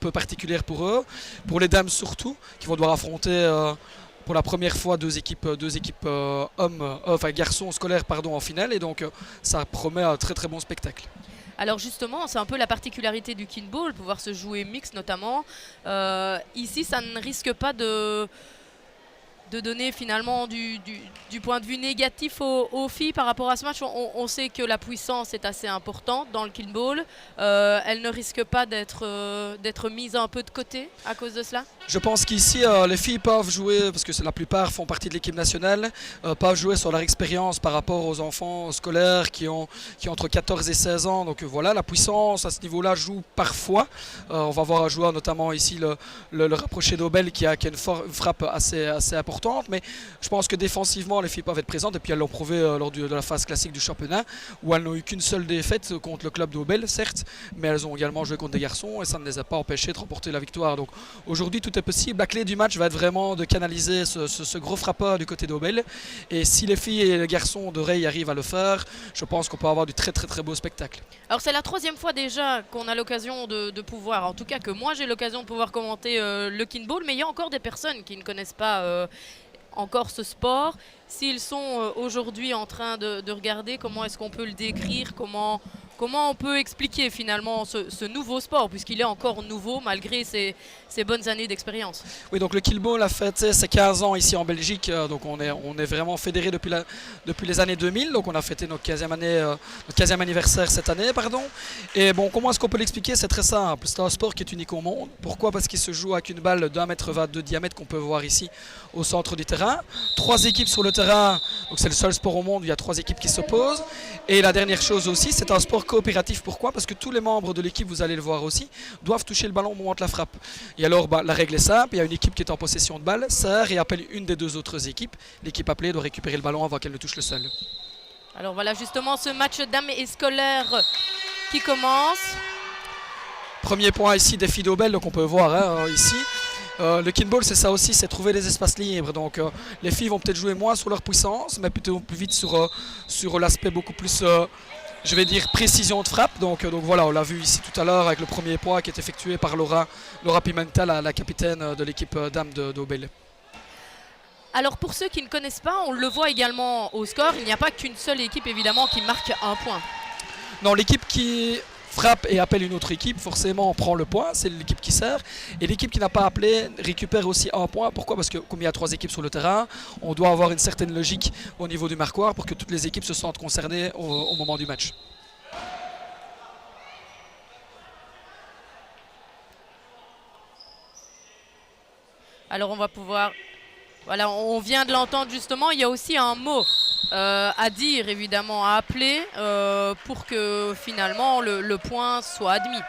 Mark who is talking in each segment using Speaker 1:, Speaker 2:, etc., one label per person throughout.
Speaker 1: peu particulière pour eux, pour les dames surtout, qui vont devoir affronter pour la première fois deux équipes garçons scolaires en finale, et donc ça promet un très très bon spectacle.
Speaker 2: Alors justement, c'est un peu la particularité du kinball, pouvoir se jouer mix notamment. Ici, ça ne risque pas de donner finalement du point de vue négatif aux filles par rapport à ce match. On sait que la puissance est assez importante dans le kinball. Elle ne risque pas d'être mise un peu de côté à cause de cela?
Speaker 1: Je pense qu'ici, les filles peuvent jouer, parce que la plupart font partie de l'équipe nationale, peuvent jouer sur leur expérience par rapport aux enfants scolaires qui ont entre 14 et 16 ans. Donc voilà, la puissance à ce niveau-là joue parfois. On va voir un joueur, notamment ici, le rapproché d'Aubel, qui a une frappe assez importante. Mais je pense que défensivement, les filles peuvent être présentes. Et puis elles l'ont prouvé lors de la phase classique du championnat, où elles n'ont eu qu'une seule défaite contre le club d'Aubel, certes, mais elles ont également joué contre des garçons et ça ne les a pas empêchées de remporter la victoire. Donc aujourd'hui, tout est possible. La clé du match va être vraiment de canaliser ce gros frappeur du côté d'Aubel. Et si les filles et les garçons de Reil arrivent à le faire, je pense qu'on peut avoir du très très très beau spectacle.
Speaker 2: Alors c'est la 3e fois déjà qu'on a l'occasion de pouvoir, en tout cas que moi j'ai l'occasion de pouvoir commenter le kinball, mais il y a encore des personnes qui ne connaissent pas encore ce sport. S'ils sont aujourd'hui en train de regarder, comment est-ce qu'on peut le décrire, comment on peut expliquer finalement ce nouveau sport, puisqu'il est encore nouveau malgré ses bonnes années d'expérience?
Speaker 1: Oui, donc le kinball a fêté ses 15 ans ici en Belgique, donc on est vraiment fédéré depuis les années 2000, donc on a fêté notre 15e anniversaire cette année, pardon. Et bon, comment est-ce qu'on peut l'expliquer? C'est très simple, c'est un sport qui est unique au monde. Pourquoi? Parce qu'il se joue avec une balle d'1,20 m de diamètre qu'on peut voir ici au centre du terrain. 3 équipes sur le terrain, donc c'est le seul sport au monde où il y a 3 équipes qui s'opposent. Et la dernière chose aussi, c'est un sport coopératif. Pourquoi? Parce que tous les membres de l'équipe, vous allez le voir aussi, doivent toucher le ballon au moment de la frappe. Et alors, la règle est simple, il y a une équipe qui est en possession de balle, sert et appelle une des 2 autres équipes. L'équipe appelée doit récupérer le ballon avant qu'elle ne touche le sol.
Speaker 2: Alors voilà justement ce match dames et scolaire qui commence.
Speaker 1: Premier point ici, défi d'Aubel, donc on peut voir ici. Le kinball, c'est ça aussi, c'est trouver des espaces libres. Donc les filles vont peut-être jouer moins sur leur puissance, mais plutôt plus vite sur l'aspect beaucoup plus, je vais dire, précision de frappe. Donc voilà, on l'a vu ici tout à l'heure avec le premier point qui est effectué par Laura Pimentel, la capitaine de l'équipe dame d'Aubel.
Speaker 2: Alors pour ceux qui ne connaissent pas, on le voit également au score, il n'y a pas qu'une seule équipe évidemment qui marque un point.
Speaker 1: Non, l'équipe qui frappe et appelle une autre équipe, forcément on prend le point, c'est l'équipe qui sert. Et l'équipe qui n'a pas appelé récupère aussi un point. Pourquoi? Parce que comme il y a 3 équipes sur le terrain, on doit avoir une certaine logique au niveau du marquoir pour que toutes les équipes se sentent concernées au moment du match.
Speaker 2: Alors on va pouvoir... Voilà, on vient de l'entendre justement, il y a aussi un mot à dire évidemment, à appeler pour que finalement le point soit admis.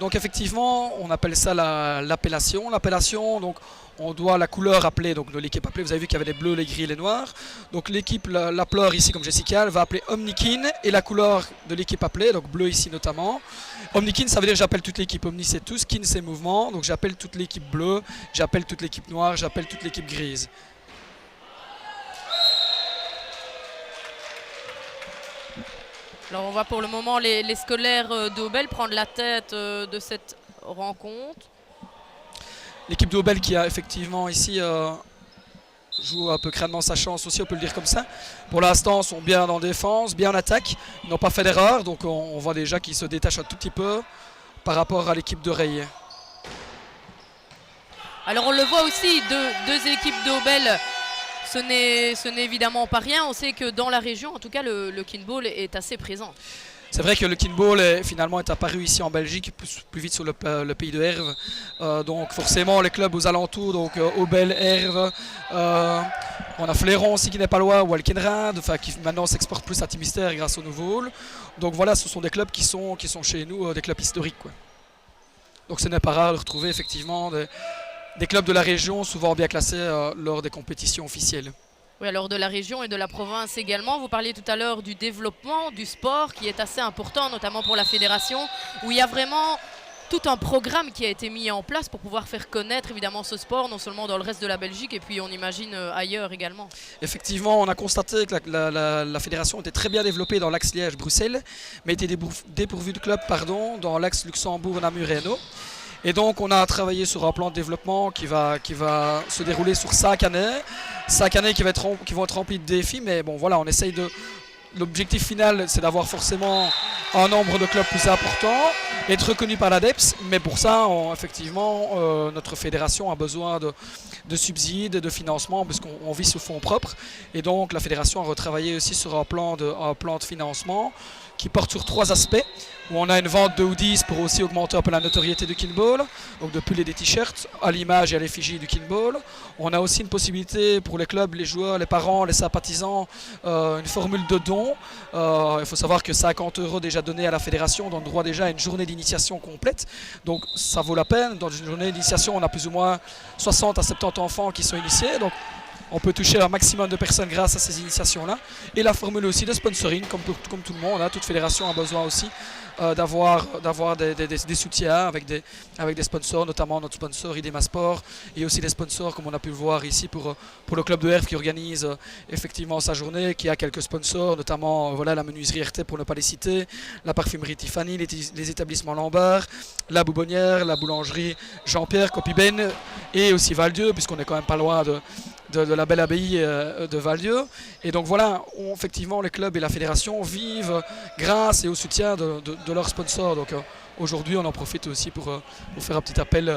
Speaker 1: Donc effectivement, on appelle ça l'appellation. L'appellation, donc on doit la couleur appeler, donc de l'équipe appelée. Vous avez vu qu'il y avait les bleus, les gris et les noirs. Donc l'équipe, l'appeleur ici comme Jessica, elle va appeler Omnikin et la couleur de l'équipe appelée, donc bleu ici notamment. Omnikin, ça veut dire que j'appelle toute l'équipe. Omni c'est tout, Kin c'est mouvement, donc j'appelle toute l'équipe bleue, j'appelle toute l'équipe noire, j'appelle toute l'équipe grise.
Speaker 2: Alors on va pour le moment les scolaires d'Aubel prendre la tête de cette rencontre.
Speaker 1: L'équipe d'Aubel qui a effectivement ici joue un peu crânement sa chance aussi, on peut le dire comme ça. Pour l'instant, sont bien en défense, bien en attaque. Ils n'ont pas fait d'erreur, donc on voit déjà qu'ils se détachent un tout petit peu par rapport à l'équipe de Reil.
Speaker 2: Alors on le voit aussi, deux équipes d'Aubel, ce n'est évidemment pas rien. On sait que dans la région, en tout cas, le kinball est assez présent.
Speaker 1: C'est vrai que le kinball finalement est apparu ici en Belgique plus vite sur le pays de Herve. Donc forcément les clubs aux alentours, donc Aubel, Herve, on a Fléron aussi qui n'est pas loin, ou Alkenrade, qui maintenant s'exporte plus à Timistère grâce au nouveau hall. Donc voilà, ce sont des clubs qui sont chez nous, des clubs historiques, quoi. Donc ce n'est pas rare de retrouver effectivement des clubs de la région souvent bien classés lors des compétitions officielles.
Speaker 2: Oui, alors de la région et de la province également. Vous parliez tout à l'heure du développement du sport qui est assez important, notamment pour la fédération, où il y a vraiment tout un programme qui a été mis en place pour pouvoir faire connaître évidemment ce sport, non seulement dans le reste de la Belgique et puis on imagine ailleurs également.
Speaker 1: Effectivement, on a constaté que la fédération était très bien développée dans l'axe Liège-Bruxelles, mais était dépourvue de clubs dans l'axe Luxembourg-Namur-Hainaut. Et donc on a travaillé sur un plan de développement qui va se dérouler sur 5 années. 5 années qui vont être remplies de défis, mais bon voilà, on essaye de... L'objectif final, c'est d'avoir forcément un nombre de clubs plus important, être reconnu par l'ADEPS, mais pour ça, effectivement, notre fédération a besoin de subsides, de financement, puisqu'on vit sous fonds propres. Et donc, la fédération a retravaillé aussi sur un plan de financement qui porte sur 3 aspects, où on a une vente de hoodies pour aussi augmenter un peu la notoriété du Kinball, donc de pulls et des t-shirts, à l'image et à l'effigie du Kinball. On a aussi une possibilité pour les clubs, les joueurs, les parents, les sympathisants, une formule de don. Il faut savoir que 50 € déjà donnés à la fédération donnent droit déjà à une journée d'initiation complète, donc ça vaut la peine. Dans une journée d'initiation, on a plus ou moins 60 à 70 enfants qui sont initiés, donc on peut toucher un maximum de personnes grâce à ces initiations-là. Et la formule aussi de sponsoring, comme tout le monde, toute fédération a besoin aussi d'avoir des soutiens avec des sponsors, notamment notre sponsor IDEMA Sport, et aussi des sponsors comme on a pu le voir ici pour le club de Herve qui organise effectivement sa journée, qui a quelques sponsors, notamment voilà, la menuiserie RT pour ne pas les citer, la parfumerie Tiffany, les établissements Lambert, la Boubonnière, la boulangerie Jean-Pierre, Copiben, et aussi Val-Dieu, puisqu'on est quand même pas loin de la belle abbaye de Val-Dieu. Et donc voilà, effectivement les clubs et la fédération vivent grâce et au soutien de leurs sponsors. Donc aujourd'hui on en profite aussi pour faire un petit appel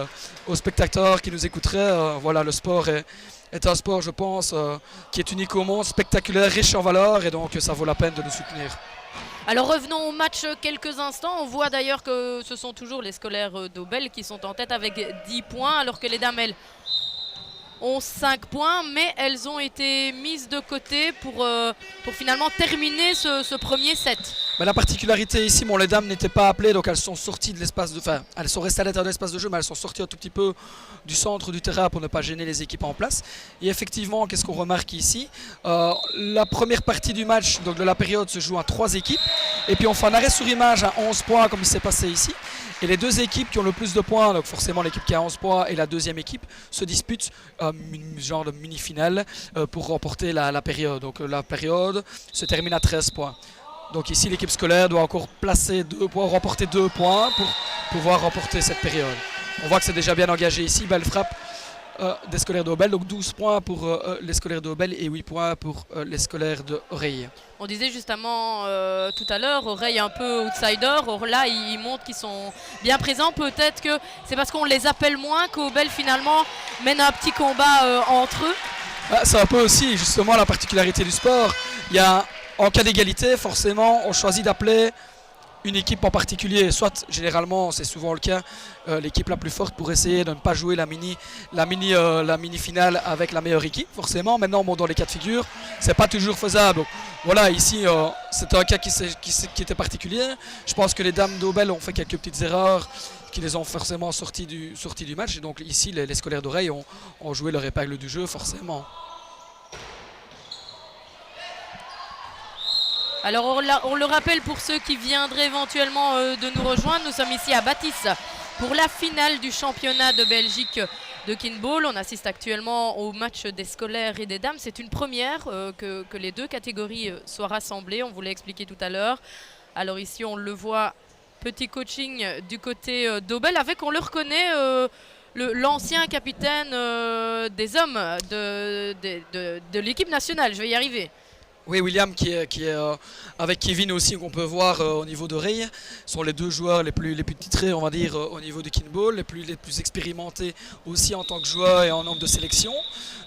Speaker 1: aux spectateurs qui nous écouteraient. Voilà, le sport est un sport, je pense, qui est unique au monde, spectaculaire, riche en valeur, et donc ça vaut la peine de nous soutenir.
Speaker 2: Alors revenons au match quelques instants. On voit d'ailleurs que ce sont toujours les scolaires d'Aubel qui sont en tête avec 10 points, alors que les dames, elles, ont 5 points, mais elles ont été mises de côté pour finalement terminer ce premier set.
Speaker 1: Mais la particularité ici, les dames n'étaient pas appelées, donc elles sont sorties de l'espace de... Enfin, elles sont restées à l'intérieur de l'espace de jeu, mais elles sont sorties un tout petit peu du centre du terrain pour ne pas gêner les équipes en place. Et effectivement, qu'est-ce qu'on remarque ici? La première partie du match, donc de la période, se joue à 3 équipes. Et puis on fait un arrêt sur image à 11 points, comme il s'est passé ici. Et les 2 équipes qui ont le plus de points, donc forcément l'équipe qui a 11 points et la deuxième équipe, se disputent une genre de mini-finale pour remporter la période. Donc la période se termine à 13 points. Donc ici l'équipe scolaire doit encore placer 2 points, remporter 2 points pour pouvoir remporter cette période. On voit que c'est déjà bien engagé ici, belle frappe des scolaires d'Aubel, donc 12 points pour les scolaires d'Aubel et 8 points pour les scolaires de Oreille.
Speaker 2: On disait justement tout à l'heure, Oreille un peu outsider, or là ils montrent qu'ils sont bien présents. Peut-être que c'est parce qu'on les appelle moins qu'Aubel finalement mène un petit combat entre eux.
Speaker 1: C'est un peu aussi justement la particularité du sport. En cas d'égalité, forcément, on choisit d'appeler une équipe en particulier, soit généralement, c'est souvent le cas, l'équipe la plus forte pour essayer de ne pas jouer la mini-finale avec la meilleure équipe, forcément. Maintenant, dans les cas de figure, c'est pas toujours faisable. Voilà, ici, c'est un cas qui était particulier. Je pense que les dames d'Aubel ont fait quelques petites erreurs qui les ont forcément sortis du match. Et donc ici, les scolaires d'Oreille ont joué leur épingle du jeu, forcément.
Speaker 2: Alors on le rappelle pour ceux qui viendraient éventuellement de nous rejoindre, nous sommes ici à Bâtisse pour la finale du championnat de Belgique de Kinball. On assiste actuellement au match des scolaires et des dames. C'est une première que les 2 catégories soient rassemblées, on vous l'a expliqué tout à l'heure. Alors ici on le voit, petit coaching du côté d'Aubel avec, on le reconnaît, l'ancien capitaine des hommes de l'équipe nationale, je vais y arriver.
Speaker 1: Oui, William qui est avec Kevin aussi, qu'on peut voir au niveau d'Oreille, sont les 2 joueurs les plus titrés, on va dire, au niveau du Kinball, les plus expérimentés aussi en tant que joueurs et en nombre de sélections.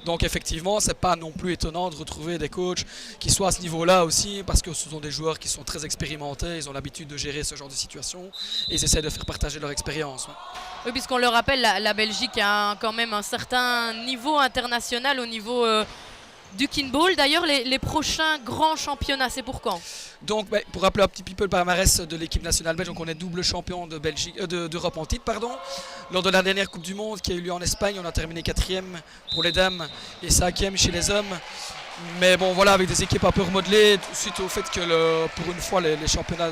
Speaker 1: Donc effectivement, c'est pas non plus étonnant de retrouver des coachs qui soient à ce niveau-là aussi, parce que ce sont des joueurs qui sont très expérimentés, ils ont l'habitude de gérer ce genre de situation et ils essaient de faire partager leur expérience. Ouais.
Speaker 2: Oui, puisqu'on le rappelle, la Belgique a quand même un certain niveau international au niveau du Kinball. D'ailleurs, les prochains grands championnats, c'est pour quand?
Speaker 1: Donc, pour rappeler un petit peu le palmarès de l'équipe nationale belge, donc on est double champion d'Europe en titre. Lors de la dernière Coupe du Monde qui a eu lieu en Espagne, on a terminé 4e pour les dames et 5e chez les hommes. Mais bon, voilà, avec des équipes un peu remodelées, suite au fait que pour une fois les championnats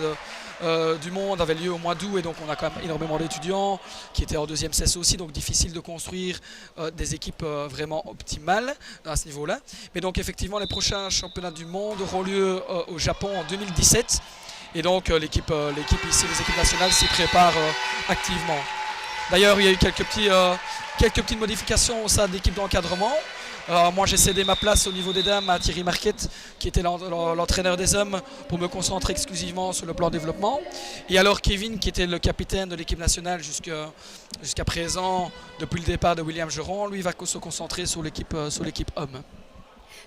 Speaker 1: du monde avaient lieu au mois d'août, et donc on a quand même énormément d'étudiants qui étaient en 2e CSO aussi, donc difficile de construire des équipes vraiment optimales à ce niveau-là. Mais donc effectivement, les prochains championnats du monde auront lieu au Japon en 2017, et donc l'équipe ici, les équipes nationales s'y préparent activement. D'ailleurs, il y a eu quelques petites modifications au sein de l'équipe d'encadrement. Moi, j'ai cédé ma place au niveau des dames à Thierry Marquette, qui était l'entraîneur des hommes, pour me concentrer exclusivement sur le plan développement. Et alors Kevin, qui était le capitaine de l'équipe nationale jusqu'à présent, depuis le départ de William Geron, lui va se concentrer sur l'équipe homme.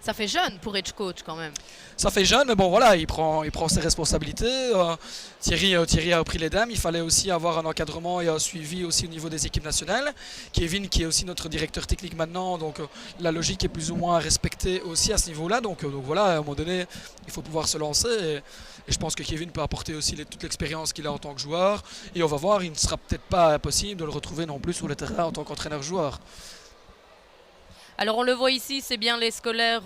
Speaker 2: Ça fait jeune pour être coach quand même.
Speaker 1: Ça fait jeune, mais bon voilà, il prend ses responsabilités. Thierry a repris les dames. Il fallait aussi avoir un encadrement et un suivi aussi au niveau des équipes nationales. Kevin, qui est aussi notre directeur technique maintenant, donc la logique est plus ou moins respectée aussi à ce niveau-là. Donc voilà, à un moment donné, il faut pouvoir se lancer. Et je pense que Kevin peut apporter aussi toute l'expérience qu'il a en tant que joueur. Et on va voir, il ne sera peut-être pas impossible de le retrouver non plus sur le terrain en tant qu'entraîneur-joueur.
Speaker 2: Alors on le voit ici, c'est bien les scolaires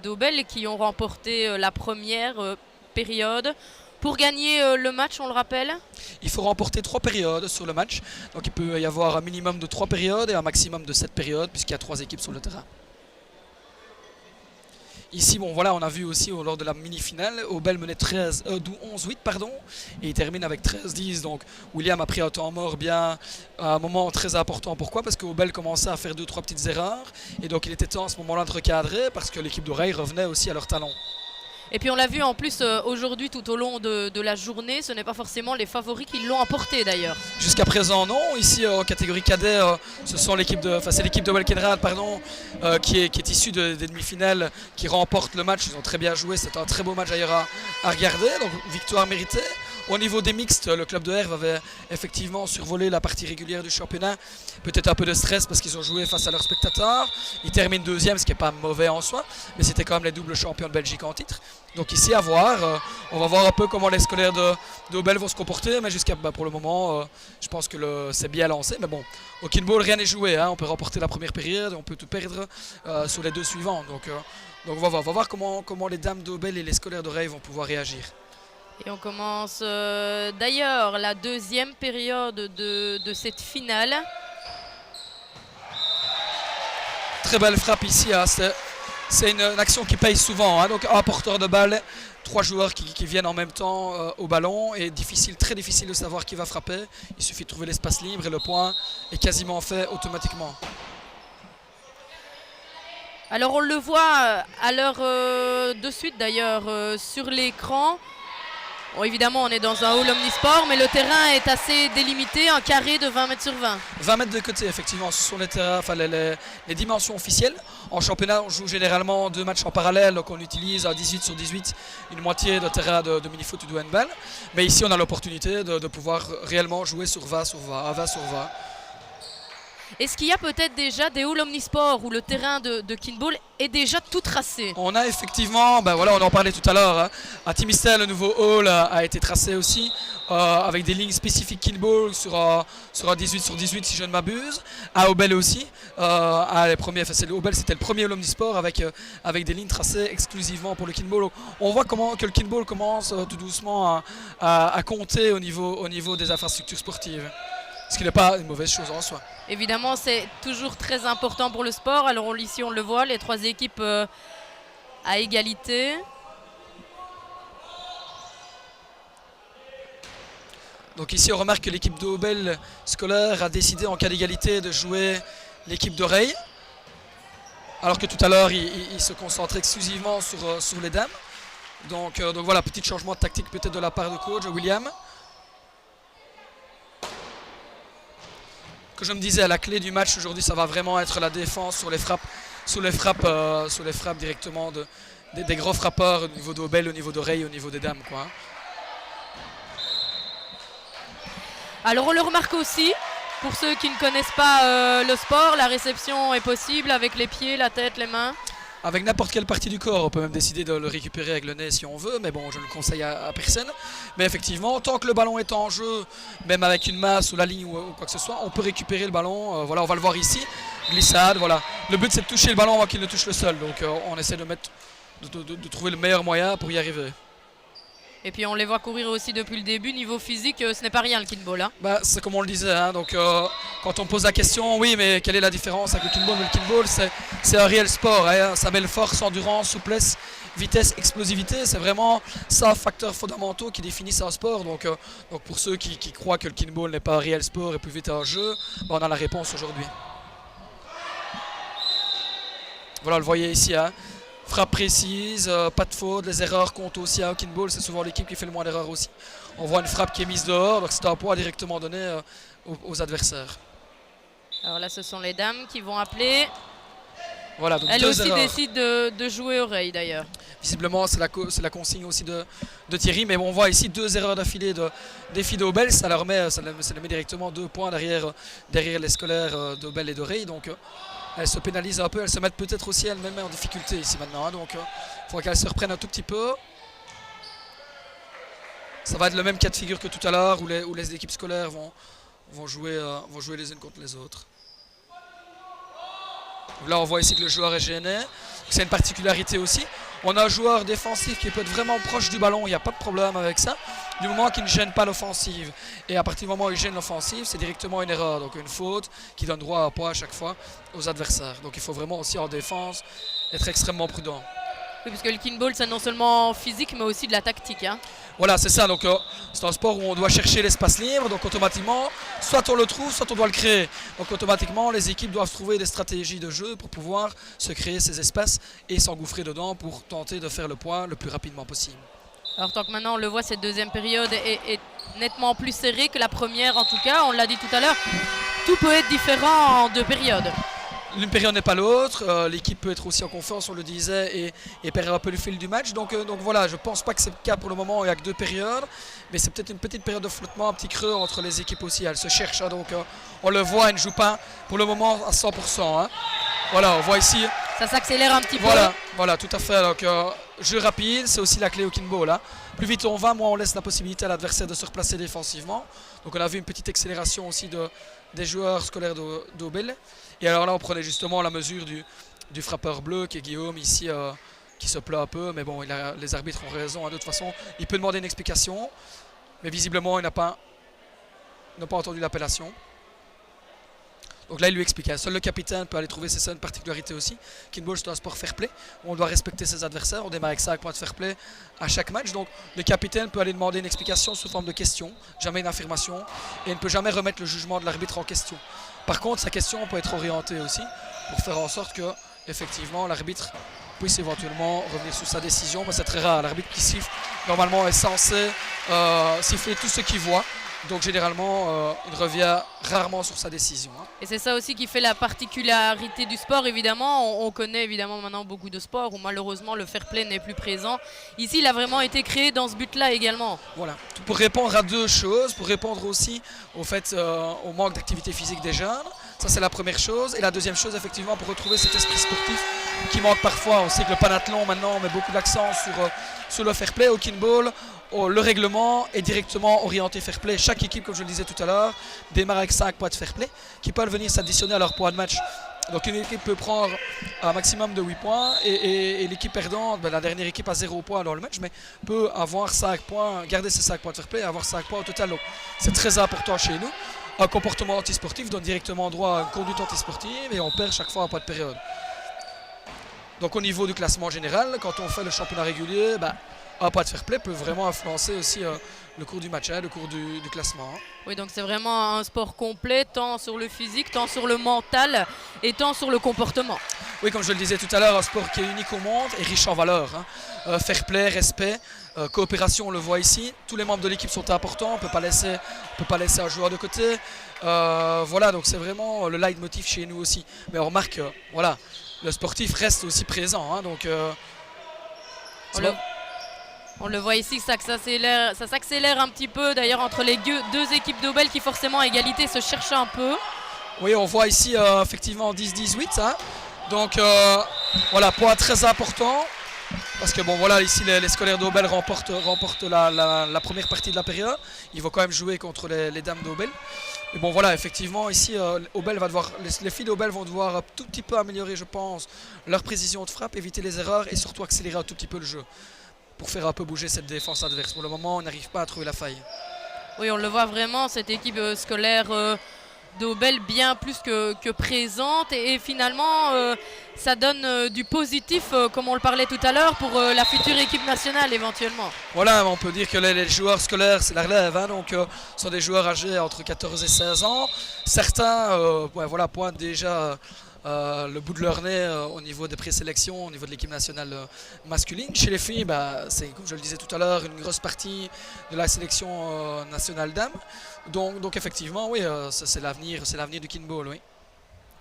Speaker 2: d'Aubel qui ont remporté la première période. Pour gagner le match, on le rappelle,
Speaker 1: il faut remporter 3 périodes sur le match. Donc il peut y avoir un minimum de 3 périodes et un maximum de 7 périodes puisqu'il y a 3 équipes sur le terrain. Ici, bon voilà, on a vu aussi lors de la mini-finale, Aubel menait 11-8 et il termine avec 13-10. Donc William a pris un temps mort bien, à un moment très important. Pourquoi? Parce qu'Aubel commençait à faire 2-3 petites erreurs et donc il était temps à ce moment-là de recadrer parce que l'équipe d'Oreille revenait aussi à leur talon.
Speaker 2: Et puis on l'a vu en plus aujourd'hui tout au long de la journée, ce n'est pas forcément les favoris qui l'ont emporté d'ailleurs.
Speaker 1: Jusqu'à présent non, ici en catégorie cadet, c'est l'équipe de Welkenrad qui est issue des demi-finales qui remporte le match. Ils ont très bien joué, c'était un très beau match d'ailleurs à regarder, donc victoire méritée. Au niveau des mixtes, le club de Herve avait effectivement survolé la partie régulière du championnat. Peut-être un peu de stress parce qu'ils ont joué face à leurs spectateurs. Ils terminent deuxième, ce qui n'est pas mauvais en soi, mais c'était quand même les doubles champions de Belgique en titre. Donc ici à voir, on va voir un peu comment les scolaires d'Aubel vont se comporter, mais pour le moment, je pense que c'est bien lancé. Mais bon, au Kinball, rien n'est joué, hein. On peut remporter la première période, on peut tout perdre sur les deux suivants. Donc on va voir comment les dames d'Aubel et les scolaires d'Oreille vont pouvoir réagir.
Speaker 2: Et on commence d'ailleurs la deuxième période de cette finale.
Speaker 1: Très belle frappe ici, hein. C'est une action qui paye souvent, hein. Donc un porteur de balle, 3 joueurs qui viennent en même temps au ballon et très difficile de savoir qui va frapper. Il suffit de trouver l'espace libre et le point est quasiment fait automatiquement.
Speaker 2: Alors on le voit à l'heure de suite d'ailleurs sur l'écran. Bon, évidemment, on est dans un hall omnisport, mais le terrain est assez délimité, un carré de 20 mètres sur 20.
Speaker 1: 20 mètres de côté, effectivement, ce sont les terrains, les dimensions officielles. En championnat, on joue généralement 2 matchs en parallèle, donc on utilise à 18 sur 18 une moitié de terrain de mini-foot ou de handball. Mais ici, on a l'opportunité de pouvoir réellement jouer sur 20 sur 20, à 20 sur 20.
Speaker 2: Est-ce qu'il y a peut-être déjà des halls omnisports où le terrain de Kinball est déjà tout tracé?
Speaker 1: On a effectivement, on en parlait tout à l'heure, hein. À Timistel, le nouveau hall a été tracé aussi, avec des lignes spécifiques Kinball sur un 18 sur 18 si je ne m'abuse. À Aubel aussi, Aubel c'était le premier hall omnisport avec des lignes tracées exclusivement pour le Kinball. On voit que le Kinball commence tout doucement à compter au niveau des infrastructures sportives. Ce qui n'est pas une mauvaise chose en soi.
Speaker 2: Évidemment, c'est toujours très important pour le sport. Alors ici, on le voit, les 3 équipes à égalité.
Speaker 1: Donc ici, on remarque que l'équipe d'Aubel scolaire a décidé en cas d'égalité de jouer l'équipe d'Oreille. Alors que tout à l'heure, il se concentrait exclusivement sur les dames. Donc voilà, petit changement de tactique peut-être de la part de coach William. Que je me disais, la clé du match aujourd'hui, ça va vraiment être la défense sur les frappes directement des gros frappeurs au niveau d'Aubel, au niveau d'Oreille, au niveau des dames, quoi.
Speaker 2: Alors on le remarque aussi, pour ceux qui ne connaissent pas le sport, la réception est possible avec les pieds, la tête, les mains.
Speaker 1: Avec n'importe quelle partie du corps, on peut même décider de le récupérer avec le nez si on veut, mais bon, je ne le conseille à personne. Mais effectivement, tant que le ballon est en jeu, même avec une main sous la ligne ou quoi que ce soit, on peut récupérer le ballon. Voilà, on va le voir ici, glissade, voilà. Le but c'est de toucher le ballon avant qu'il ne touche le sol, donc on essaie de trouver le meilleur moyen pour y arriver.
Speaker 2: Et puis on les voit courir aussi depuis le début. Niveau physique, ce n'est pas rien le kinball. Hein.
Speaker 1: Bah, c'est comme on le disait, hein, donc quand on pose la question, oui, mais quelle est la différence avec le kinball? Le kinball, c'est un réel sport, hein, ça mêle force, endurance, souplesse, vitesse, explosivité, c'est vraiment ça, facteurs fondamentaux qui définissent un sport. Donc pour ceux qui croient que le kinball n'est pas un réel sport et plus vite un jeu, bah, on a la réponse aujourd'hui. Voilà, vous le voyez ici, hein. Frappe précise, pas de faute, les erreurs comptent aussi. Au kinball, c'est souvent l'équipe qui fait le moins d'erreurs aussi. On voit une frappe qui est mise dehors, donc c'est un point directement donné aux adversaires.
Speaker 2: Alors là, ce sont les dames qui vont appeler.
Speaker 1: Voilà, donc
Speaker 2: Elle
Speaker 1: deux
Speaker 2: aussi
Speaker 1: erreurs.
Speaker 2: décide de jouer oreille d'ailleurs.
Speaker 1: Visiblement, c'est la consigne aussi de Thierry, mais bon, on voit ici 2 erreurs d'affilée des filles d'Aubel. Ça leur met directement 2 points derrière les scolaires d'Aubel et d'Oreille. Donc elles se pénalisent un peu, elles se mettent peut-être aussi elles-mêmes en difficulté ici maintenant. Hein, donc il faudra qu'elles se reprennent un tout petit peu. Ça va être le même cas de figure que tout à l'heure où les équipes scolaires vont jouer les unes contre les autres. Là, on voit ici que le joueur est gêné. C'est une particularité aussi. On a un joueur défensif qui peut être vraiment proche du ballon, il n'y a pas de problème avec ça, du moment qu'il ne gêne pas l'offensive. Et à partir du moment où il gêne l'offensive, c'est directement une erreur, donc une faute qui donne droit à un point à chaque fois aux adversaires. Donc il faut vraiment aussi en défense être extrêmement prudent.
Speaker 2: Oui, parce que le kinball, c'est non seulement physique, mais aussi de la tactique. Hein.
Speaker 1: Voilà, c'est ça. Donc, c'est un sport où on doit chercher l'espace libre. Donc, automatiquement, soit on le trouve, soit on doit le créer. Donc, automatiquement, les équipes doivent trouver des stratégies de jeu pour pouvoir se créer ces espaces et s'engouffrer dedans pour tenter de faire le point le plus rapidement possible.
Speaker 2: Alors, tant que maintenant on le voit, cette deuxième période est nettement plus serrée que la première, en tout cas. On l'a dit tout à l'heure, tout peut être différent en 2 périodes.
Speaker 1: L'une période n'est pas l'autre, l'équipe peut être aussi en confiance, on le disait, et perdre un peu le fil du match. Donc voilà, je ne pense pas que c'est le cas pour le moment, il n'y a que 2 périodes, mais c'est peut-être une petite période de flottement, un petit creux entre les équipes aussi, elles se cherchent, hein, donc on le voit, elles ne jouent pas pour le moment à 100%. Hein. Voilà, on voit ici.
Speaker 2: Ça s'accélère un petit peu.
Speaker 1: Voilà, tout à fait. Donc, jeu rapide, c'est aussi la clé au kinball. Hein. Plus vite on va, moins on laisse la possibilité à l'adversaire de se replacer défensivement. Donc on a vu une petite accélération aussi des joueurs scolaires d'Aubel. Et alors là, on prenait justement la mesure du frappeur bleu qui est Guillaume ici, qui se plaît un peu. Mais bon, les arbitres ont raison. Hein. De toute façon, il peut demander une explication. Mais visiblement, il n'a pas entendu l'appellation. Donc là, il lui explique. Seul le capitaine peut aller trouver ses particularités aussi. Kinball, c'est un sport fair play. On doit respecter ses adversaires. On démarre avec 5 points de fair play à chaque match. Donc le capitaine peut aller demander une explication sous forme de question, jamais une affirmation. Et il ne peut jamais remettre le jugement de l'arbitre en question. Par contre, sa question peut être orientée aussi pour faire en sorte que, effectivement, l'arbitre puisse éventuellement revenir sur sa décision. Mais c'est très rare. L'arbitre qui siffle, normalement, est censé siffler tout ce qu'il voit. Donc généralement, il revient rarement sur sa décision. Hein.
Speaker 2: Et c'est ça aussi qui fait la particularité du sport, évidemment. On connaît évidemment maintenant beaucoup de sports où malheureusement le fair play n'est plus présent. Ici, il a vraiment été créé dans ce but-là également.
Speaker 1: Voilà, pour répondre à 2 choses, pour répondre aussi au fait, au manque d'activité physique des jeunes. Ça, c'est la première chose. Et la deuxième chose, effectivement, pour retrouver cet esprit sportif qui manque parfois. On sait que le panathlon, maintenant, met beaucoup d'accent sur le fair play. Au kinball, le règlement est directement orienté fair play. Chaque équipe, comme je le disais tout à l'heure, démarre avec 5 points de fair play qui peuvent venir s'additionner à leur points de match. Donc une équipe peut prendre un maximum de 8 points et l'équipe perdante, la dernière équipe a 0 points dans le match, mais peut avoir 5 points, garder ses 5 points de fair play et avoir 5 points au total. Donc c'est très important chez nous. Un comportement antisportif donne directement droit à une conduite antisportive et on perd chaque fois un point de période. Donc au niveau du classement général, quand on fait le championnat régulier, un point de fair play peut vraiment influencer aussi le cours du match, hein, le cours du classement. Hein.
Speaker 2: Oui, donc c'est vraiment un sport complet, tant sur le physique, tant sur le mental et tant sur le comportement.
Speaker 1: Oui, comme je le disais tout à l'heure, un sport qui est unique au monde et riche en valeurs. Hein. Fair play, respect, coopération, on le voit ici. Tous les membres de l'équipe sont importants, on ne peut pas laisser un joueur de côté. Voilà, donc c'est vraiment le leitmotiv chez nous aussi. Mais on remarque, voilà, le sportif reste aussi présent. Hein, donc,
Speaker 2: on le voit ici, ça s'accélère un petit peu d'ailleurs entre les 2 équipes d'Aubel qui forcément à égalité se cherchent un peu.
Speaker 1: Oui, on voit ici effectivement 10-18. Hein. Donc voilà, point très important. Parce que bon voilà, ici les scolaires d'Aubel remportent la première partie de la période. Ils vont quand même jouer contre les dames d'Aubel. Mais bon voilà, effectivement ici les filles d'Aubel vont devoir un tout petit peu améliorer, je pense, leur précision de frappe, éviter les erreurs et surtout accélérer un tout petit peu le jeu. pour faire un peu bouger cette défense adverse. Pour le moment, on n'arrive pas à trouver la faille.
Speaker 2: Oui, on le voit vraiment, cette équipe scolaire d'Aubel bien plus que présente. Et finalement, ça donne du positif, comme on le parlait tout à l'heure, pour la future équipe nationale éventuellement.
Speaker 1: Voilà, on peut dire que les joueurs scolaires, c'est la relève, hein, donc sont des joueurs âgés entre 14 et 16 ans. Certains pointent déjà le bout de leur nez au niveau des présélections, au niveau de l'équipe nationale masculine. Chez les filles, c'est, comme je le disais tout à l'heure, une grosse partie de la sélection nationale dames. Donc effectivement, oui, c'est l'avenir du kinball, oui.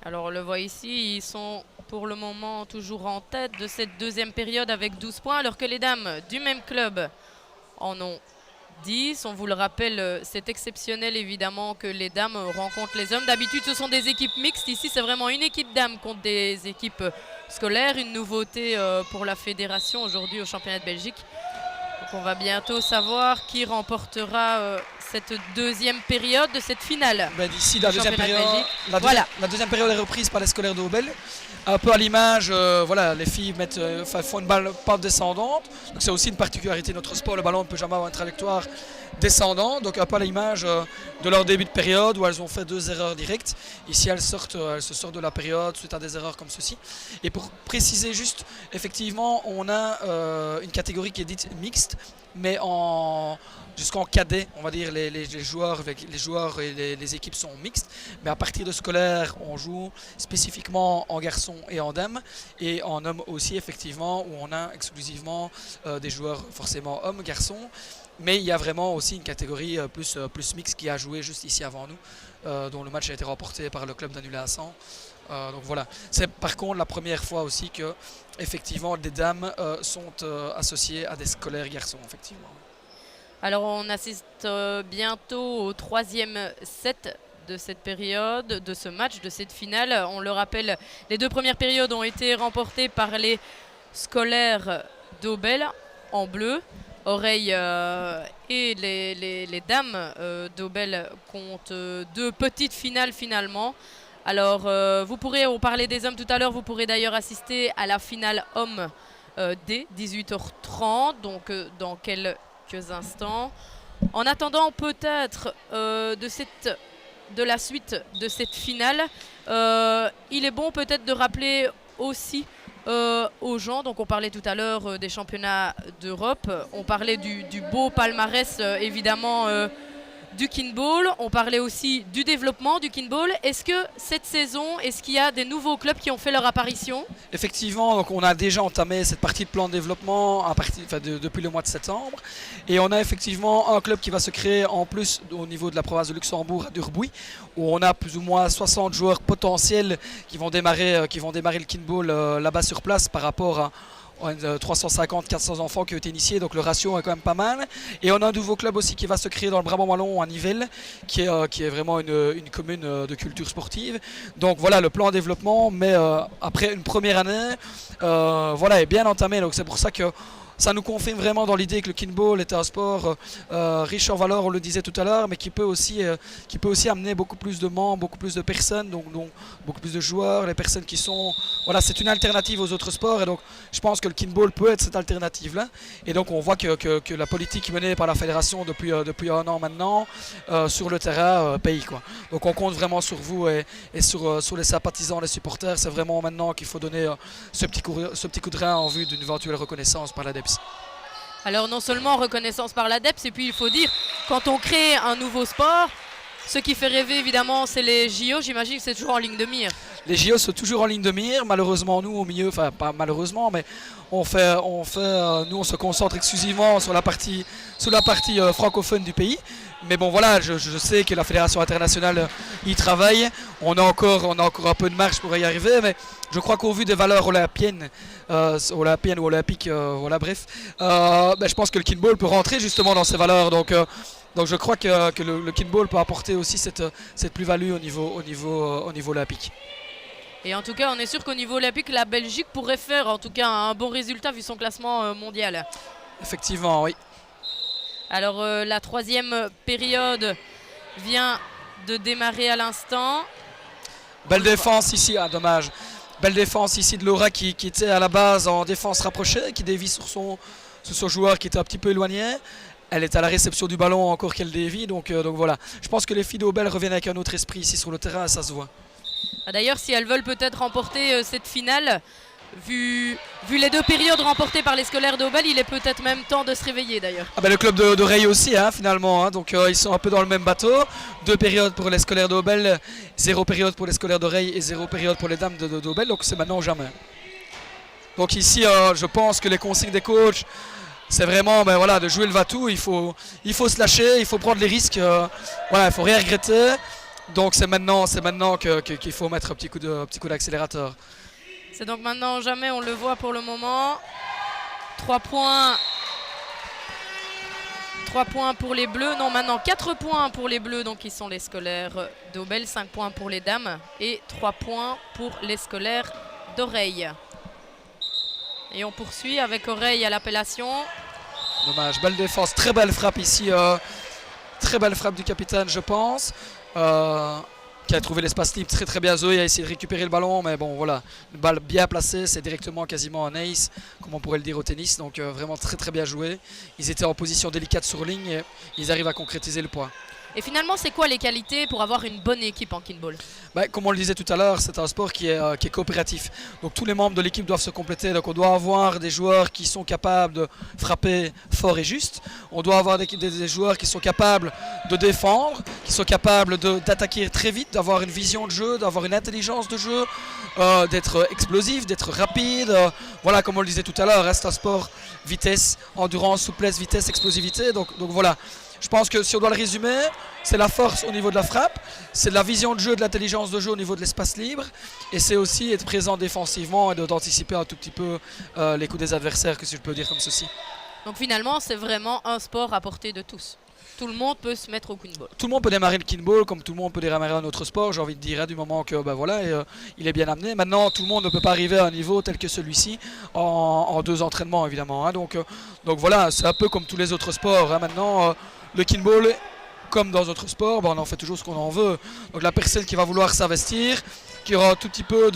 Speaker 2: Alors on le voit ici, ils sont pour le moment toujours en tête de cette deuxième période avec 12 points, alors que les dames du même club en ont 10. On vous le rappelle, c'est exceptionnel évidemment que les dames rencontrent les hommes. D'habitude, ce sont des équipes mixtes. Ici, c'est vraiment une équipe dames contre des équipes scolaires. Une nouveauté pour la fédération aujourd'hui au championnat de Belgique. Donc on va bientôt savoir qui remportera cette deuxième période de cette finale.
Speaker 1: D'ici la deuxième période, la deuxième période est reprise par les scolaires d'Aubel. Un peu à l'image, les filles font une balle pente descendante. Donc c'est aussi une particularité de notre sport. Le ballon ne peut jamais avoir une trajectoire descendante. Donc un peu à l'image de leur début de période où elles ont fait 2 erreurs directes. Ici elles se sortent de la période suite à des erreurs comme ceci. Et pour préciser juste, effectivement, on a une catégorie qui est dite mixte, mais jusqu'en cadet, on va dire, les joueurs et les équipes sont mixtes. Mais à partir de scolaire, on joue spécifiquement en garçons et en dames. Et en hommes aussi, effectivement, où on a exclusivement des joueurs forcément hommes, garçons. Mais il y a vraiment aussi une catégorie plus mixte qui a joué juste ici avant nous, dont le match a été remporté par le club d'Annulation. Donc voilà, c'est par contre la première fois aussi que effectivement des dames sont associées à des scolaires garçons, effectivement.
Speaker 2: Alors on assiste bientôt au 3e set de cette période, de ce match, de cette finale. On le rappelle, les 2 premières périodes ont été remportées par les scolaires d'Aubel en bleu. Oreille et les dames d'Aubel comptent 2 petites finales finalement. Alors, on parlait des hommes tout à l'heure, vous pourrez d'ailleurs assister à la finale homme dès 18h30, donc dans quelques instants. En attendant peut-être de la suite de cette finale, il est bon peut-être de rappeler aussi aux gens, donc on parlait tout à l'heure des championnats d'Europe, on parlait du beau palmarès évidemment du kinball, on parlait aussi du développement du kinball. Est-ce que cette saison, est-ce qu'il y a des nouveaux clubs qui ont fait leur apparition?
Speaker 1: Effectivement, donc on a déjà entamé cette partie de plan de développement depuis le mois de septembre. Et on a effectivement un club qui va se créer en plus au niveau de la province de Luxembourg à Durbuy, où on a plus ou moins 60 joueurs potentiels qui vont démarrer le kinball là-bas sur place par rapport à 350-400 enfants qui ont été initiés, donc le ratio est quand même pas mal. Et on a un nouveau club aussi qui va se créer dans le Brabant wallon à Nivelles, qui est vraiment une commune de culture sportive. Donc voilà le plan de développement, mais après une première année, est bien entamé. Donc c'est pour ça que ça nous confirme vraiment dans l'idée que le kinball est un sport riche en valeur, on le disait tout à l'heure, mais qui peut aussi amener beaucoup plus de membres, beaucoup plus de personnes, donc beaucoup plus de joueurs, les personnes qui sont... Voilà, c'est une alternative aux autres sports, et donc je pense que le kinball peut être cette alternative-là. Et donc on voit que la politique menée par la fédération depuis 1 an maintenant, sur le terrain, paye, quoi. Donc on compte vraiment sur vous et sur les sympathisants, les supporters. C'est vraiment maintenant qu'il faut donner ce petit coup de rein en vue d'une éventuelle reconnaissance par l'ADEPS.
Speaker 2: Alors non seulement reconnaissance par l'ADEPS, et puis il faut dire, quand on crée un nouveau sport, ce qui fait rêver évidemment c'est les JO, j'imagine que c'est toujours en ligne de mire.
Speaker 1: Les JO sont toujours en ligne de mire, malheureusement nous au milieu, enfin pas malheureusement, mais nous on se concentre exclusivement sur la partie francophone du pays. Mais bon voilà, je sais que la fédération internationale y travaille, on a encore un peu de marge pour y arriver, mais je crois qu'au vu des valeurs olympiennes ou olympiques, je pense que le kinball peut rentrer justement dans ces valeurs. Donc je crois que le kinball peut apporter aussi cette plus-value au niveau olympique.
Speaker 2: Et en tout cas, on est sûr qu'au niveau olympique, la Belgique pourrait faire en tout cas un bon résultat vu son classement mondial.
Speaker 1: Effectivement, oui.
Speaker 2: Alors la 3e période vient de démarrer à l'instant.
Speaker 1: Belle défense ici, dommage. Belle défense ici de Laura qui était à la base en défense rapprochée, qui dévie sur sur son joueur qui était un petit peu éloigné. Elle est à la réception du ballon encore qu'elle dévie, donc voilà. Je pense que les filles d'Aubel reviennent avec un autre esprit ici sur le terrain, ça se voit.
Speaker 2: D'ailleurs, si elles veulent peut-être remporter cette finale, vu les 2 périodes remportées par les scolaires d'Aubel, il est peut-être même temps de se réveiller d'ailleurs.
Speaker 1: Ah ben, le club de Reil aussi, hein, finalement, hein, donc ils sont un peu dans le même bateau. 2 périodes pour les scolaires d'Aubel, 0 période pour les scolaires de Reil et 0 période pour les dames d'Aubel, donc c'est maintenant ou jamais. Donc ici, je pense que les consignes des coachs, c'est vraiment voilà, de jouer le va-tout, il faut se lâcher, il faut prendre les risques, voilà, il ne faut rien regretter. Donc c'est maintenant qu'il faut mettre un petit coup d'accélérateur.
Speaker 2: C'est donc maintenant ou jamais, on le voit pour le moment. 3 points. 3 points pour les bleus. Non, maintenant 4 points pour les bleus, donc ils sont les scolaires d'Aubel. 5 points pour les dames et 3 points pour les scolaires d'Oreille. Et on poursuit avec Oreille à l'appellation.
Speaker 1: Dommage, belle défense, très belle frappe ici. Très belle frappe du capitaine, je pense. Qui a trouvé l'espace libre très très bien. Zoé a essayé de récupérer le ballon, mais bon voilà, une balle bien placée, c'est directement quasiment un ace, comme on pourrait le dire au tennis, donc vraiment très très bien joué. Ils étaient en position délicate sur ligne et ils arrivent à concrétiser le point.
Speaker 2: Et finalement, c'est quoi les qualités pour avoir une bonne équipe en kinball?
Speaker 1: Comme on le disait tout à l'heure, c'est un sport qui est coopératif. Donc tous les membres de l'équipe doivent se compléter. Donc on doit avoir des joueurs qui sont capables de frapper fort et juste. On doit avoir des joueurs qui sont capables de défendre, qui sont capables d'attaquer très vite, d'avoir une vision de jeu, d'avoir une intelligence de jeu, d'être explosif, d'être rapide. Voilà, comme on le disait tout à l'heure, reste un sport vitesse, endurance, souplesse, vitesse, explosivité. Donc voilà. Je pense que si on doit le résumer, c'est la force au niveau de la frappe, c'est de la vision de jeu, de l'intelligence de jeu au niveau de l'espace libre, et c'est aussi être présent défensivement et d'anticiper un tout petit peu les coups des adversaires, que si je peux dire comme ceci.
Speaker 2: Donc finalement, c'est vraiment un sport à portée de tous. Tout le monde peut se mettre au kinball.
Speaker 1: Tout le monde peut démarrer le kinball comme tout le monde peut démarrer un autre sport, j'ai envie de dire, du moment que voilà, il est bien amené. Maintenant, tout le monde ne peut pas arriver à un niveau tel que celui-ci en 2 entraînements, évidemment. Hein. Donc voilà, c'est un peu comme tous les autres sports. Hein. Maintenant, le kinball, comme dans d'autres sports, on en fait toujours ce qu'on en veut. Donc la personne qui va vouloir s'investir, qui aura un tout petit peu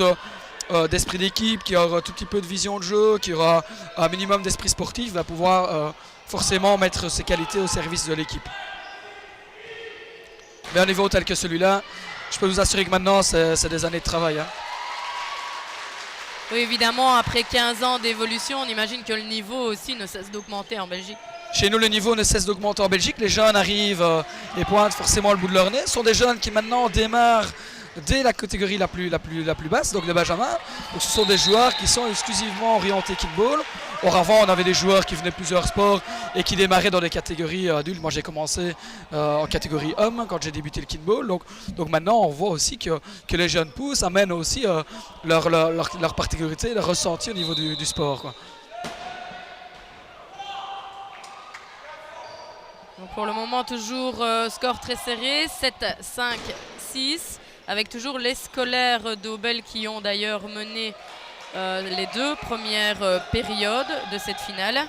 Speaker 1: d'esprit d'équipe, qui aura un tout petit peu de vision de jeu, qui aura un minimum d'esprit sportif, va pouvoir forcément mettre ses qualités au service de l'équipe. Mais à un niveau tel que celui-là, je peux vous assurer que maintenant, c'est des années de travail. Hein.
Speaker 2: Oui, évidemment, après 15 ans d'évolution, on imagine que le niveau aussi ne cesse d'augmenter en Belgique.
Speaker 1: Chez nous, le niveau ne cesse d'augmenter en Belgique. Les jeunes arrivent et pointent forcément le bout de leur nez. Ce sont des jeunes qui maintenant démarrent dès la catégorie la plus basse, donc le Benjamin. Donc ce sont des joueurs qui sont exclusivement orientés kickball. Or avant, on avait des joueurs qui venaient de plusieurs sports et qui démarraient dans des catégories adultes. Moi, j'ai commencé en catégorie homme quand j'ai débuté le kickball. Donc maintenant, on voit aussi que les jeunes pousses amènent aussi leur particularité, leur ressenti au niveau du sport, quoi.
Speaker 2: Donc pour le moment, toujours score très serré, 7, 5, 6, avec toujours les scolaires d'Aubel qui ont d'ailleurs mené les 2 premières périodes de cette finale.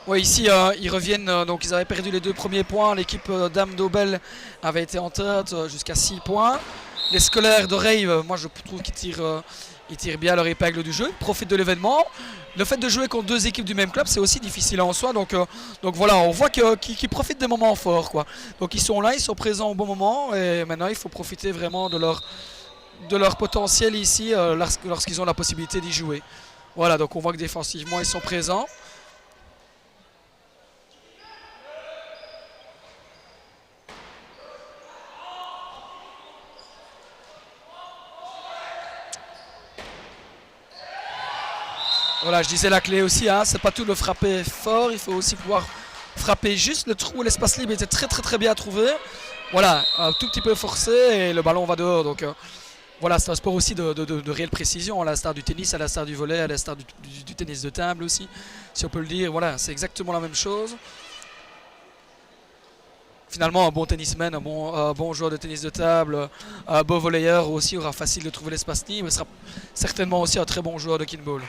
Speaker 1: Oui, ici, ils reviennent, donc ils avaient perdu les 2 premiers points. L'équipe dame d'Aubel avait été en tête jusqu'à 6 points. Les scolaires d'Oreille, moi je trouve qu'ils tirent bien leur épingle du jeu, ils profitent de l'événement. Le fait de jouer contre 2 équipes du même club, c'est aussi difficile en soi. Donc voilà, on voit qu'ils profitent des moments forts, quoi. Donc ils sont là, ils sont présents au bon moment. Et maintenant, il faut profiter vraiment de leur potentiel ici lorsqu'ils ont la possibilité d'y jouer. Voilà, donc on voit que défensivement, ils sont présents. Voilà, je disais la clé aussi, hein, c'est pas tout le frapper fort, il faut aussi pouvoir frapper juste. Le trou, l'espace libre était très très très bien trouvé. Voilà, un tout petit peu forcé et le ballon va dehors. Donc voilà, c'est un sport aussi de réelle précision, à l'instar du tennis, à l'instar du volley, à l'instar du tennis de table aussi, si on peut le dire. Voilà, c'est exactement la même chose. Finalement, un bon tennisman, un bon joueur de tennis de table, un beau volleyeur aussi aura facile de trouver l'espace libre et sera certainement aussi un très bon joueur de kinball.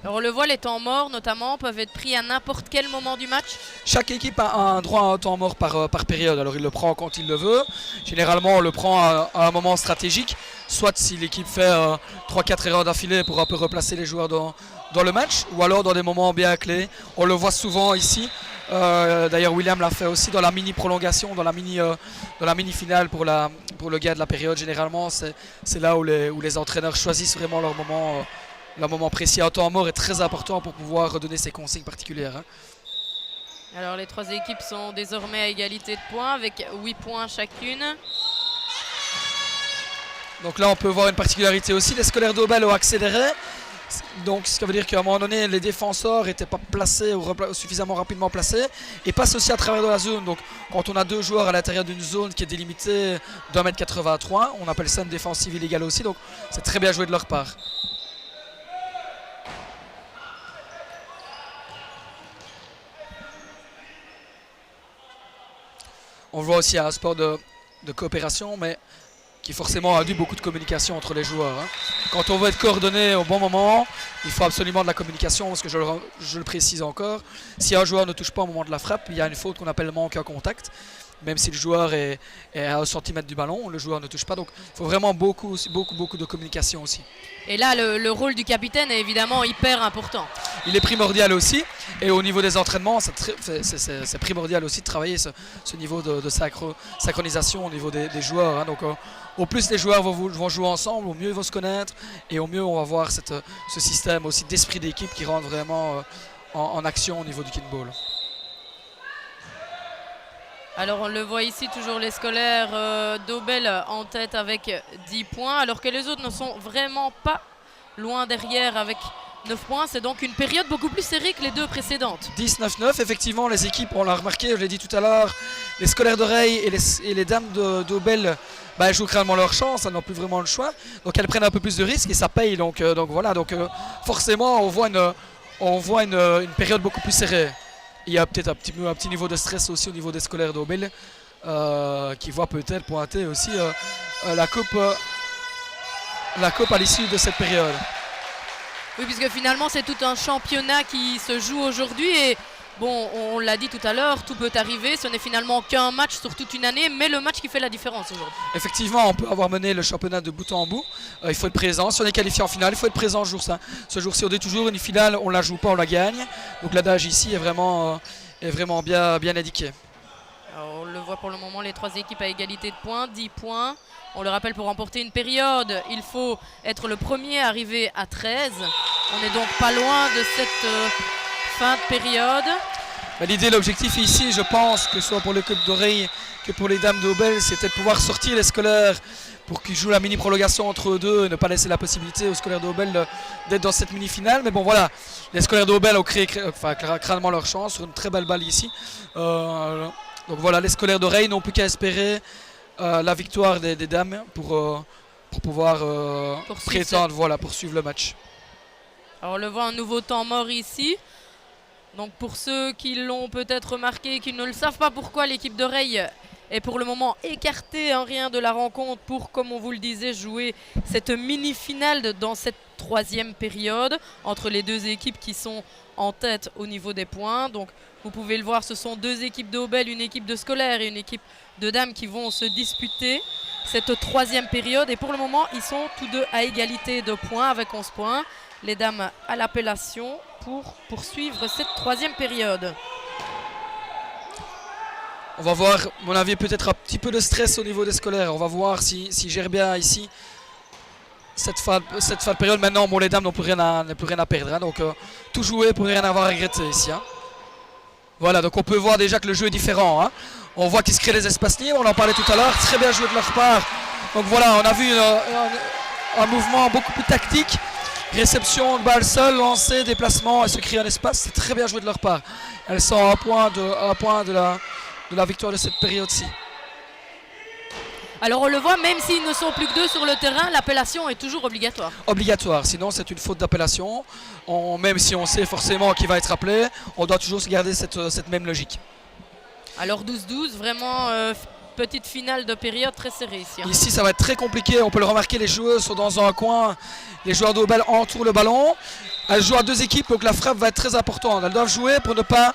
Speaker 2: Alors on le voit, les temps morts notamment peuvent être pris à n'importe quel moment du match.
Speaker 1: Chaque équipe a un droit à un temps mort par période, alors il le prend quand il le veut. Généralement on le prend à un moment stratégique, soit si l'équipe fait 3-4 erreurs d'affilée pour un peu replacer les joueurs dans le match, ou alors dans des moments bien clés. On le voit souvent ici, d'ailleurs William l'a fait aussi dans la mini prolongation, dans la mini finale pour le gain de la période. Généralement c'est là où les entraîneurs choisissent vraiment leur moment précis. Un temps mort est très important pour pouvoir redonner ces consignes particulières.
Speaker 2: Alors les trois équipes sont désormais à égalité de points avec 8 points chacune.
Speaker 1: Donc là on peut voir une particularité aussi, les scolaires d'Aubel ont accéléré. Donc ce qui veut dire qu'à un moment donné les défenseurs n'étaient pas placés ou suffisamment rapidement placés et passent aussi à travers de la zone. Donc quand on a deux joueurs à l'intérieur d'une zone qui est délimitée d'1,83 m, on appelle ça une défensive illégale aussi. Donc c'est très bien joué de leur part. On voit aussi un sport de coopération, mais qui forcément a dû beaucoup de communication entre les joueurs. Quand on veut être coordonné au bon moment, il faut absolument de la communication, parce que je le précise encore, si un joueur ne touche pas au moment de la frappe, il y a une faute qu'on appelle manque à contact. Même si le joueur est à 1 cm du ballon, le joueur ne touche pas. Donc il faut vraiment beaucoup de communication aussi.
Speaker 2: Et là, le rôle du capitaine est évidemment hyper important.
Speaker 1: Il est primordial aussi. Et au niveau des entraînements, c'est primordial aussi de travailler ce niveau de synchronisation au niveau des joueurs. Donc au plus les joueurs vont jouer ensemble, au mieux ils vont se connaître. Et au mieux on va voir ce système aussi d'esprit d'équipe qui rentre vraiment en action au niveau du kickball.
Speaker 2: Alors on le voit ici, toujours les scolaires d'Aubel en tête avec 10 points, alors que les autres ne sont vraiment pas loin derrière avec 9 points. C'est donc une période beaucoup plus serrée que les deux précédentes.
Speaker 1: 10-9-9, effectivement les équipes, on l'a remarqué, je l'ai dit tout à l'heure, les scolaires d'Oreille et les dames d'Aubel elles jouent clairement leur chance, elles n'ont plus vraiment le choix. Donc elles prennent un peu plus de risques et ça paye. Donc voilà, forcément on voit une période beaucoup plus serrée. Il y a peut-être un petit niveau de stress aussi au niveau des scolaires d'Aubel qui voit peut-être pointer aussi la coupe à l'issue de cette période.
Speaker 2: Oui, puisque finalement c'est tout un championnat qui se joue aujourd'hui et bon, on l'a dit tout à l'heure, tout peut arriver, ce n'est finalement qu'un match sur toute une année, mais le match qui fait la différence aujourd'hui.
Speaker 1: Effectivement, on peut avoir mené le championnat de bout en bout, il faut être présent, si on est qualifié en finale, il faut être présent ce jour-ci. On dit toujours une finale, on ne la joue pas, on la gagne, donc l'adage ici est vraiment bien indiqué.
Speaker 2: Alors, on le voit pour le moment, les trois équipes à égalité de points, 10 points. On le rappelle, pour remporter une période, il faut être le premier arrivé à 13. On n'est donc pas loin de cette fin de période.
Speaker 1: L'idée, l'objectif ici, je pense, que ce soit pour le club d'Oreille que pour les dames d'Aubel, c'était de pouvoir sortir les scolaires pour qu'ils jouent la mini-prolongation entre eux deux et ne pas laisser la possibilité aux scolaires d'Aubel d'être dans cette mini-finale. Mais bon voilà, les scolaires d'Aubel ont créé crânement leur chance sur une très belle balle ici. Donc voilà, les scolaires d'Oreille n'ont plus qu'à espérer la victoire des dames pour pouvoir prétendre, voilà, poursuivre le match.
Speaker 2: Alors on le voit, un nouveau temps mort ici. Donc pour ceux qui l'ont peut-être remarqué et qui ne le savent pas pourquoi, l'équipe d'Oreille est pour le moment écartée en rien de la rencontre pour, comme on vous le disait, jouer cette mini-finale dans cette troisième période entre les deux équipes qui sont en tête au niveau des points. Donc vous pouvez le voir, ce sont deux équipes d'Aubel, une équipe de scolaires et une équipe de dames qui vont se disputer cette troisième période. Et pour le moment, ils sont tous deux à égalité de points avec 11 points. Les dames à l'appellation pour poursuivre cette troisième période.
Speaker 1: On va voir, à mon avis, peut-être un petit peu de stress au niveau des scolaires. On va voir s'ils gèrent bien ici cette fin de période. Maintenant, bon, les dames n'ont plus rien à perdre. Donc tout jouer pour ne rien avoir à regretter ici. Voilà, donc on peut voir déjà que le jeu est différent. On voit qu'il se crée des espaces libres, on en parlait tout à l'heure. Très bien joué de leur part. Donc voilà, on a vu un mouvement beaucoup plus tactique. Réception de balle seule, lancer, déplacement, elles se créent un espace, c'est très bien joué de leur part. Elles sont à un point de la victoire de cette période-ci.
Speaker 2: Alors on le voit, même s'ils ne sont plus que deux sur le terrain, l'appellation est toujours obligatoire.
Speaker 1: Obligatoire, sinon c'est une faute d'appellation. Même si on sait forcément qui va être appelé, on doit toujours se garder cette même logique.
Speaker 2: Alors 12-12, vraiment petite finale de période très serrée ici.
Speaker 1: Ici ça va être très compliqué, on peut le remarquer, les joueurs sont dans un coin, les joueurs d'Aubel entourent le ballon. Elles jouent à 2 équipes, donc la frappe va être très importante. Elles doivent jouer pour ne pas...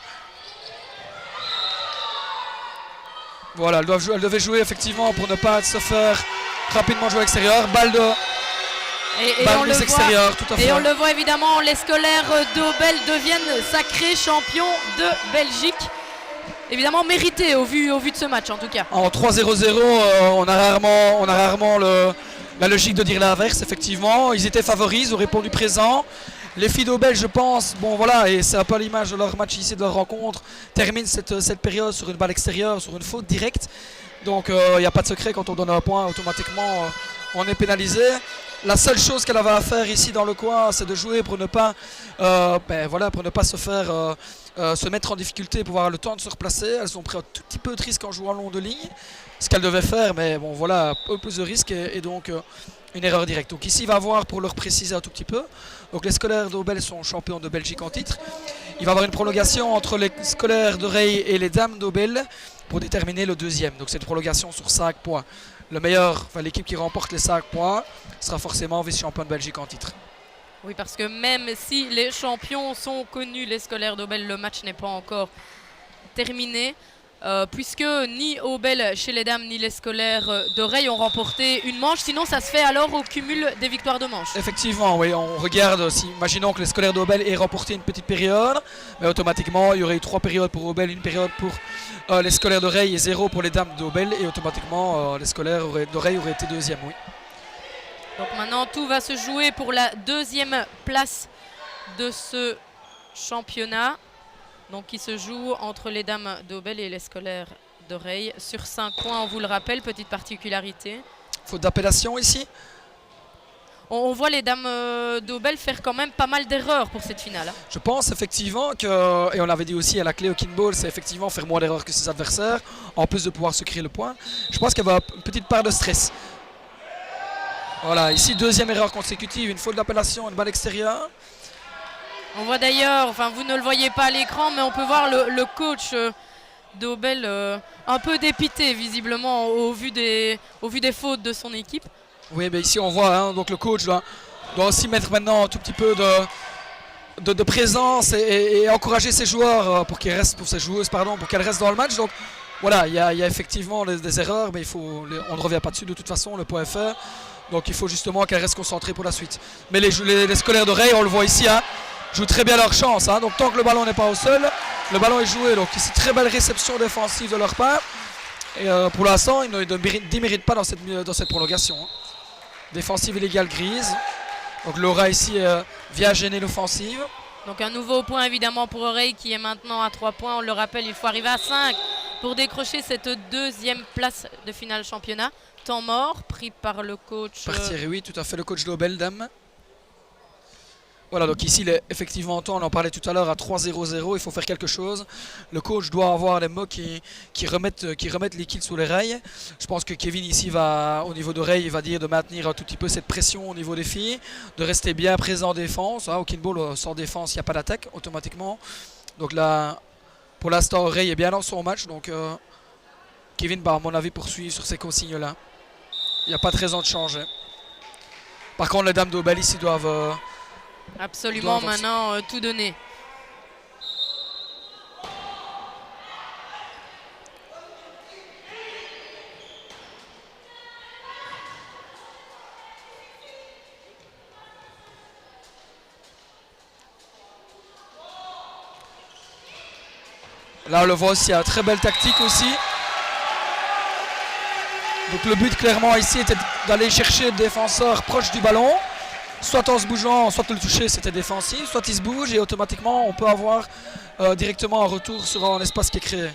Speaker 1: Voilà, elles devaient jouer effectivement pour ne pas se faire rapidement jouer à l'extérieur. Balle
Speaker 2: on le
Speaker 1: extérieur,
Speaker 2: voit,
Speaker 1: tout à fait.
Speaker 2: et on le voit évidemment, les scolaires d'Aubel deviennent sacrés champions de Belgique. Évidemment mérité au vu de ce match en tout cas.
Speaker 1: En 3-0-0, on a rarement la logique de dire l'inverse, effectivement. Ils étaient favoris, ils ont répondu présent. Les filles d'Aubel, je pense, bon voilà, et c'est un peu l'image de leur match ici, de leur rencontre, terminent cette période sur une balle extérieure, sur une faute directe. Donc il n'y a pas de secret, quand on donne un point, automatiquement on est pénalisé. La seule chose qu'elle avait à faire ici dans le coin, c'est de jouer pour ne pas, pour ne pas se faire se mettre en difficulté, pour avoir le temps de se replacer. Elles ont pris un tout petit peu de risque en jouant long de ligne, ce qu'elles devaient faire, mais bon voilà, un peu plus de risque et donc une erreur directe. Donc ici il va avoir, pour leur préciser un tout petit peu, donc les scolaires d'Aubel sont champions de Belgique en titre. Il va y avoir une prolongation entre les scolaires de Reil et les dames d'Aubel pour déterminer le deuxième. Donc c'est une prolongation sur 5 points. Le meilleur, l'équipe qui remporte les 5 points sera forcément vice-champion de Belgique en titre.
Speaker 2: Oui, parce que même si les champions sont connus, les scolaires d'Aubel, le match n'est pas encore terminé. Puisque ni Aubel chez les dames ni les scolaires de Reil ont remporté une manche. Sinon, ça se fait alors au cumul des victoires de manche.
Speaker 1: Effectivement, oui, on regarde, imaginons que les scolaires d'Aubel aient remporté une petite période, mais automatiquement, il y aurait eu 3 périodes pour Aubel, une période pour les scolaires de Reil et 0 pour les dames d'Aubel, et automatiquement, les scolaires de Reil auraient été deuxième, oui.
Speaker 2: Donc maintenant, tout va se jouer pour la deuxième place de ce championnat. Donc qui se joue entre les dames d'Aubel et les scolaires de Reil sur 5 points, on vous le rappelle, petite particularité.
Speaker 1: Faute d'appellation ici.
Speaker 2: On voit les dames d'Aubel faire quand même pas mal d'erreurs pour cette finale.
Speaker 1: Je pense effectivement que, et on l'avait dit aussi à la clé au Kinball, c'est effectivement faire moins d'erreurs que ses adversaires, en plus de pouvoir se créer le point. Je pense qu'il y avait une petite part de stress. Voilà, ici deuxième erreur consécutive, une faute d'appellation, une balle extérieure.
Speaker 2: On voit d'ailleurs, enfin vous ne le voyez pas à l'écran, mais on peut voir le coach d'Aubel un peu dépité visiblement au vu des fautes de son équipe.
Speaker 1: Oui, mais ici on voit, hein, donc le coach doit aussi mettre maintenant un tout petit peu de présence et encourager ses joueurs pour ses joueuses pour qu'elles restent dans le match. Donc voilà, il y a effectivement des erreurs, mais on ne revient pas dessus de toute façon, le point est fait. Donc il faut justement qu'elles restent concentrées pour la suite. Mais les scolaires de Reil, on le voit ici, hein, jouent très bien leur chance. Hein. Donc tant que le ballon n'est pas au sol, le ballon est joué. Donc ici, très belle réception défensive de leur part. Et pour l'instant, ils ne déméritent pas dans cette prolongation. Hein. Défensive illégale grise. Donc Laura ici vient gêner l'offensive.
Speaker 2: Donc un nouveau point évidemment pour Reil qui est maintenant à 3 points. On le rappelle, il faut arriver à 5 pour décrocher cette deuxième place de finale championnat. Temps mort pris par le coach.
Speaker 1: Thierry, oui, tout à fait, le coach d'Aubel, dame. Voilà, donc ici, il est effectivement temps, on en parlait tout à l'heure, à 3-0-0, il faut faire quelque chose. Le coach doit avoir les mots qui remettent l'équipe sous les rails. Je pense que Kevin ici au niveau de Reil, il va dire de maintenir un tout petit peu cette pression au niveau des filles, de rester bien présent en défense. Hein, au Kinball, sans défense, il n'y a pas d'attaque automatiquement. Donc là, pour l'instant, Reil est bien dans son match. Donc Kevin, à mon avis, poursuit sur ces consignes-là. Il n'y a pas de raison de changer. Par contre, les dames d'Aubel ici doivent...
Speaker 2: absolument maintenant tout donner.
Speaker 1: Là on le voit aussi, il y a une très belle tactique aussi. Donc le but clairement ici était d'aller chercher le défenseur proche du ballon. Soit en se bougeant, soit le toucher, c'était défensif, soit il se bouge et automatiquement on peut avoir directement un retour sur un espace qui est créé.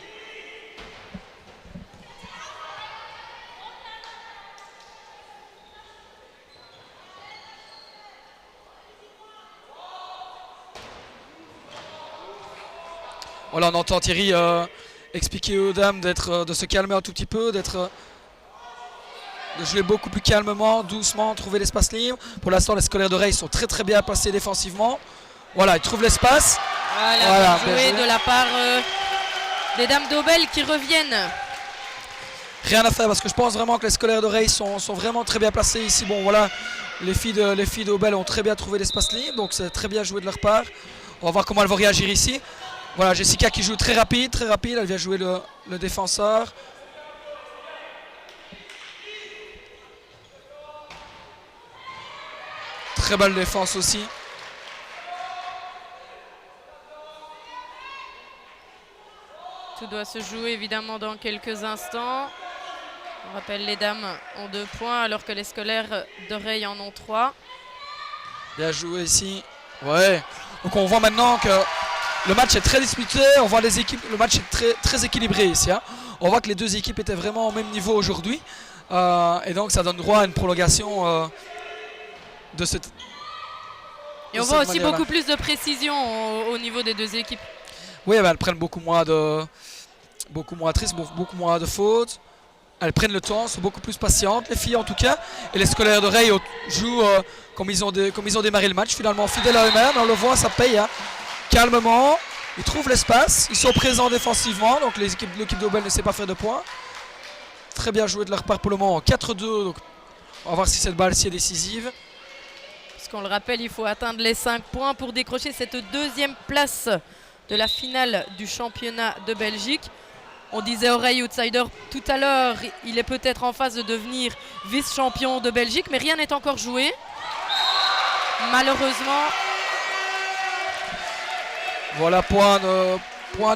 Speaker 1: Voilà, on entend Thierry expliquer aux dames de se calmer un tout petit peu, de jouer beaucoup plus calmement, doucement, trouver l'espace libre. Pour l'instant, les scolaires de Reil sont très très bien placés défensivement. Voilà, ils trouvent l'espace.
Speaker 2: Voilà, joué de la part des dames d'Aubel qui reviennent.
Speaker 1: rien à faire parce que je pense vraiment que les scolaires d'Oreille sont vraiment très bien placés ici. Bon voilà, les filles d'Aubel ont très bien trouvé l'espace libre, donc c'est très bien joué de leur part. On va voir comment elles vont réagir ici. Voilà, Jessica qui joue très rapide, elle vient jouer le défenseur. Très belle défense aussi.
Speaker 2: Tout doit se jouer évidemment dans quelques instants. On rappelle, les dames ont 2 points alors que les scolaires d'Oreille en ont 3.
Speaker 1: Bien joué ici. Ouais. Donc on voit maintenant que le match est très disputé. On voit les équipes. Le match est très équilibré ici. Hein. On voit que les deux équipes étaient vraiment au même niveau aujourd'hui. Et donc ça donne droit à une prolongation de cette.
Speaker 2: Et on voit aussi beaucoup plus de précision au niveau des deux équipes.
Speaker 1: Oui, elles prennent beaucoup moins de tristes, beaucoup moins de fautes. Elles prennent le temps, sont beaucoup plus patientes, les filles en tout cas. Et les scolaires d'Oreille jouent comme ils ont démarré le match, finalement fidèles à eux-mêmes. On le voit, ça paye. Hein. Calmement, ils trouvent l'espace, ils sont présents défensivement. Donc l'équipe d'Aubel ne sait pas faire de points. Très bien joué de leur part pour le moment, 4-2. Donc on va voir si cette balle-ci est décisive.
Speaker 2: Puisqu'on le rappelle, il faut atteindre les 5 points pour décrocher cette 2e place de la finale du championnat de Belgique. On disait Oreille outsider tout à l'heure, il est peut-être en phase de devenir vice-champion de Belgique, mais rien n'est encore joué. Malheureusement.
Speaker 1: Voilà, point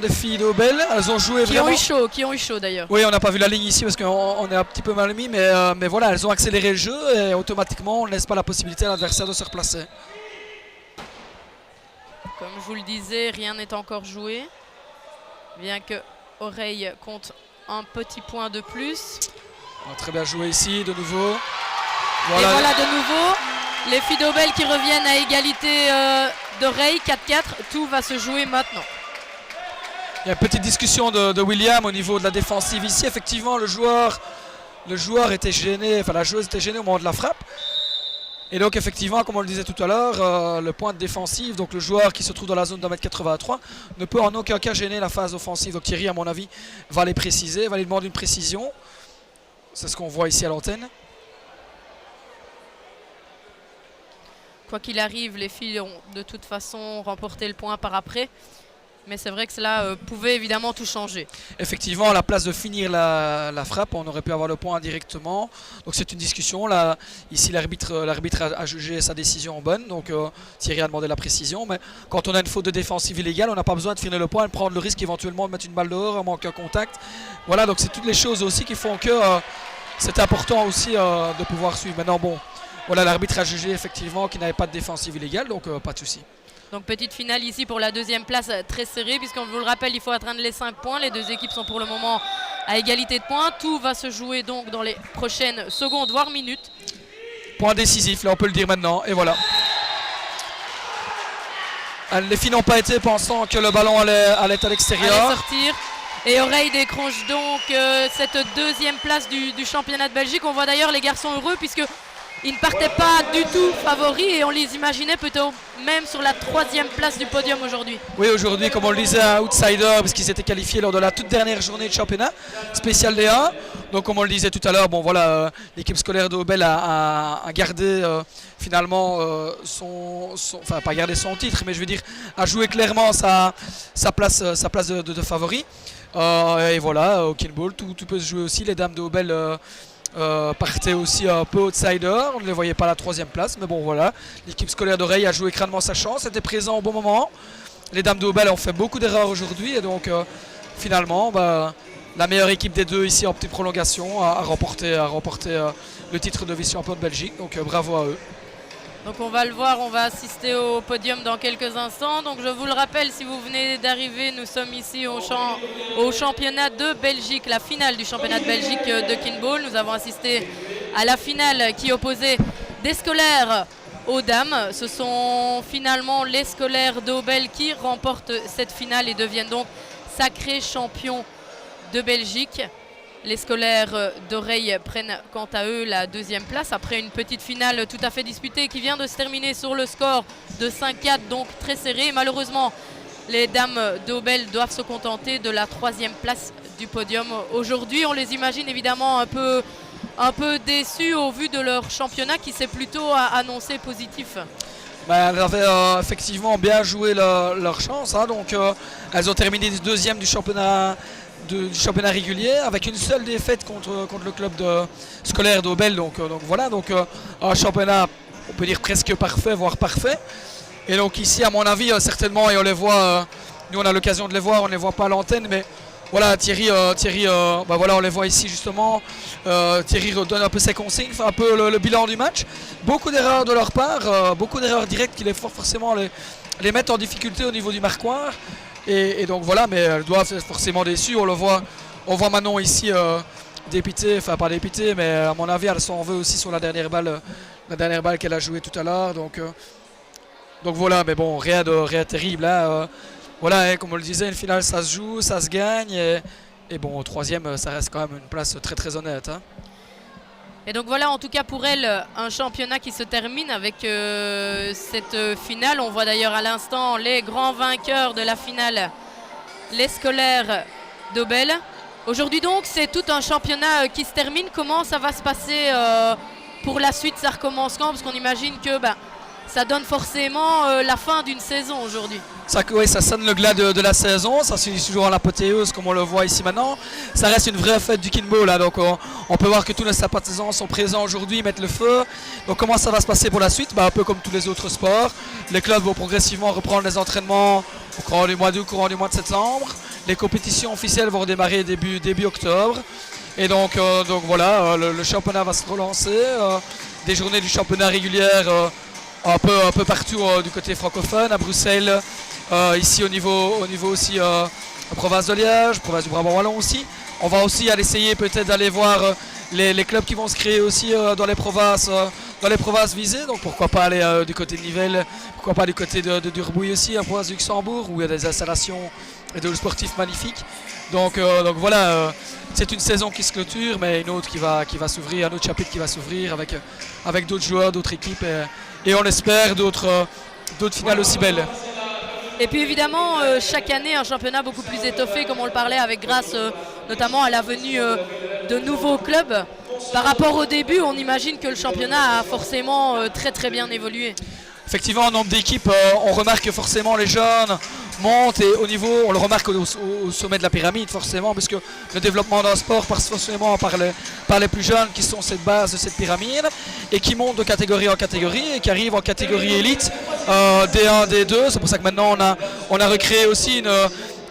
Speaker 1: de filles d'Aubel. Elles ont joué
Speaker 2: qui ont eu chaud d'ailleurs.
Speaker 1: Oui, on n'a pas vu la ligne ici parce qu'on est un petit peu mal mis, mais voilà, elles ont accéléré le jeu et automatiquement on ne laisse pas la possibilité à l'adversaire de se replacer.
Speaker 2: Comme je vous le disais, rien n'est encore joué. Bien que Oreille compte un petit point de plus.
Speaker 1: On a très bien joué ici, de nouveau.
Speaker 2: Voilà. Et voilà de nouveau les filles d'Aubel qui reviennent à égalité d'Oreille, 4-4. Tout va se jouer maintenant.
Speaker 1: Il y a une petite discussion de William au niveau de la défensive ici. Effectivement, le joueur était gêné, enfin la joueuse était gênée au moment de la frappe. Et donc effectivement, comme on le disait tout à l'heure, le point de défensive, donc le joueur qui se trouve dans la zone d'1m83, ne peut en aucun cas gêner la phase offensive. Donc Thierry, à mon avis, va les préciser, va les demander une précision. C'est ce qu'on voit ici à l'antenne.
Speaker 2: Quoi qu'il arrive, les filles ont de toute façon remporté le point par après. Mais c'est vrai que cela pouvait évidemment tout changer.
Speaker 1: Effectivement, à la place de finir la frappe, on aurait pu avoir le point directement. Donc c'est une discussion. Là, ici, l'arbitre a jugé sa décision bonne. Donc Thierry a demandé la précision. Mais quand on a une faute de défensive illégale, on n'a pas besoin de finir le point et de prendre le risque éventuellement de mettre une balle dehors, à manquer un contact. Voilà, donc c'est toutes les choses aussi qui font que c'est important aussi de pouvoir suivre. Maintenant, bon, voilà, l'arbitre a jugé effectivement qu'il n'avait pas de défensive illégale, donc pas de souci.
Speaker 2: Donc petite finale ici pour la 2e place, très serrée, puisqu'on vous le rappelle, il faut atteindre les 5 points. Les deux équipes sont pour le moment à égalité de points. Tout va se jouer donc dans les prochaines secondes, voire minutes.
Speaker 1: Point décisif, là on peut le dire maintenant, et voilà. Les filles n'ont pas été pensant que le ballon allait à l'extérieur.
Speaker 2: Allait sortir. Et Oreille décroche donc cette 2e place du championnat de Belgique. On voit d'ailleurs les garçons heureux puisque ils ne partaient pas du tout favoris et on les imaginait peut-être même sur la 3e place du podium aujourd'hui.
Speaker 1: Oui, aujourd'hui, comme on le disait, un outsider parce qu'ils étaient qualifiés lors de la toute dernière journée de championnat spécial D1. Donc comme on le disait tout à l'heure, bon voilà, l'équipe scolaire d'Aubel a gardé finalement enfin pas gardé son titre, mais je veux dire a joué clairement sa place de favori. Et voilà, au Kinball, tout peut se jouer aussi. Les dames d'Aubel partaient aussi un peu outsider, on ne les voyait pas à la 3e place, mais bon voilà, l'équipe scolaire d'Oreille a joué crânement sa chance, était présent au bon moment. Les dames d'Aubel ont fait beaucoup d'erreurs aujourd'hui et donc finalement la meilleure équipe des deux ici en petite prolongation a remporté le titre de vice-champion de Belgique, donc bravo à eux.
Speaker 2: Donc on va le voir, on va assister au podium dans quelques instants. Donc je vous le rappelle, si vous venez d'arriver, nous sommes ici au championnat de Belgique, la finale du championnat de Belgique de Kinball. Nous avons assisté à la finale qui opposait des scolaires aux dames. Ce sont finalement les scolaires d'Aubel qui remportent cette finale et deviennent donc sacrés champions de Belgique. Les scolaires d'Oreille prennent quant à eux la 2e place après une petite finale tout à fait disputée qui vient de se terminer sur le score de 5-4, donc très serré. Malheureusement, les dames d'Aubel doivent se contenter de la 3e place du podium aujourd'hui. On les imagine évidemment un peu déçus au vu de leur championnat qui s'est plutôt annoncé positif.
Speaker 1: Elles avaient effectivement bien joué leur chance, hein, donc elles ont terminé deuxième du championnat régulier avec une seule défaite contre le club scolaire d'Aubel. Donc voilà, un championnat, on peut dire presque parfait, voire parfait. Et donc ici, à mon avis, certainement, et on les voit, nous on a l'occasion de les voir, on ne les voit pas à l'antenne, mais voilà, Thierry, voilà, on les voit ici justement. Thierry redonne un peu ses consignes, fait un peu le bilan du match. Beaucoup d'erreurs de leur part, beaucoup d'erreurs directes qui les font forcément les mettre en difficulté au niveau du marquoir. Et donc voilà, mais elles doivent être forcément déçues. On voit Manon ici dépitée, enfin pas dépitée, mais à mon avis elle s'en veut aussi sur la dernière balle qu'elle a jouée tout à l'heure. Donc voilà, mais bon, rien de terrible. Hein. Voilà, hein, comme on le disait, une finale ça se joue, ça se gagne. Et bon, au troisième, ça reste quand même une place très très honnête. Hein.
Speaker 2: Et donc voilà, en tout cas pour elle, un championnat qui se termine avec cette finale. On voit d'ailleurs à l'instant les grands vainqueurs de la finale, les scolaires d'Aubel. Aujourd'hui donc, c'est tout un championnat qui se termine. Comment ça va se passer pour la suite? Ça recommence quand? Parce qu'on imagine que ça donne forcément la fin d'une saison aujourd'hui.
Speaker 1: Ça sonne le glas de la saison, ça se finit toujours en l'apothéose comme on le voit ici maintenant. Ça reste une vraie fête du kinball, là, donc on peut voir que tous les sympathisants sont présents aujourd'hui, mettent le feu. Donc comment ça va se passer pour la suite? Un peu comme tous les autres sports. Les clubs vont progressivement reprendre les entraînements au courant du mois d'août, courant du mois de septembre. Les compétitions officielles vont redémarrer début octobre. Et donc voilà, le championnat va se relancer. Des journées du championnat régulière un peu partout du côté francophone, à Bruxelles, ici au niveau aussi province de Liège, province du Brabant Wallon aussi. On va aussi aller essayer peut-être d'aller voir les clubs qui vont se créer aussi dans les provinces visées. Donc pourquoi pas aller du côté de Nivelles, pourquoi pas du côté de Durbouille aussi, en province du Luxembourg, où il y a des installations et de sportifs magnifiques. Donc voilà, c'est une saison qui se clôture, mais une autre qui va s'ouvrir, un autre chapitre qui va s'ouvrir avec d'autres joueurs, d'autres équipes. Et on espère d'autres finales aussi belles.
Speaker 2: Et puis évidemment, chaque année, un championnat beaucoup plus étoffé, comme on le parlait, grâce notamment à la venue de nouveaux clubs. Par rapport au début, on imagine que le championnat a forcément très très bien évolué.
Speaker 1: Effectivement, en nombre d'équipes, on remarque forcément les jeunes montent et au niveau, on le remarque au sommet de la pyramide forcément, parce que le développement d'un sport passe forcément par les plus jeunes qui sont cette base de cette pyramide et qui montent de catégorie en catégorie et qui arrivent en catégorie élite, D1, D2. C'est pour ça que maintenant on a recréé aussi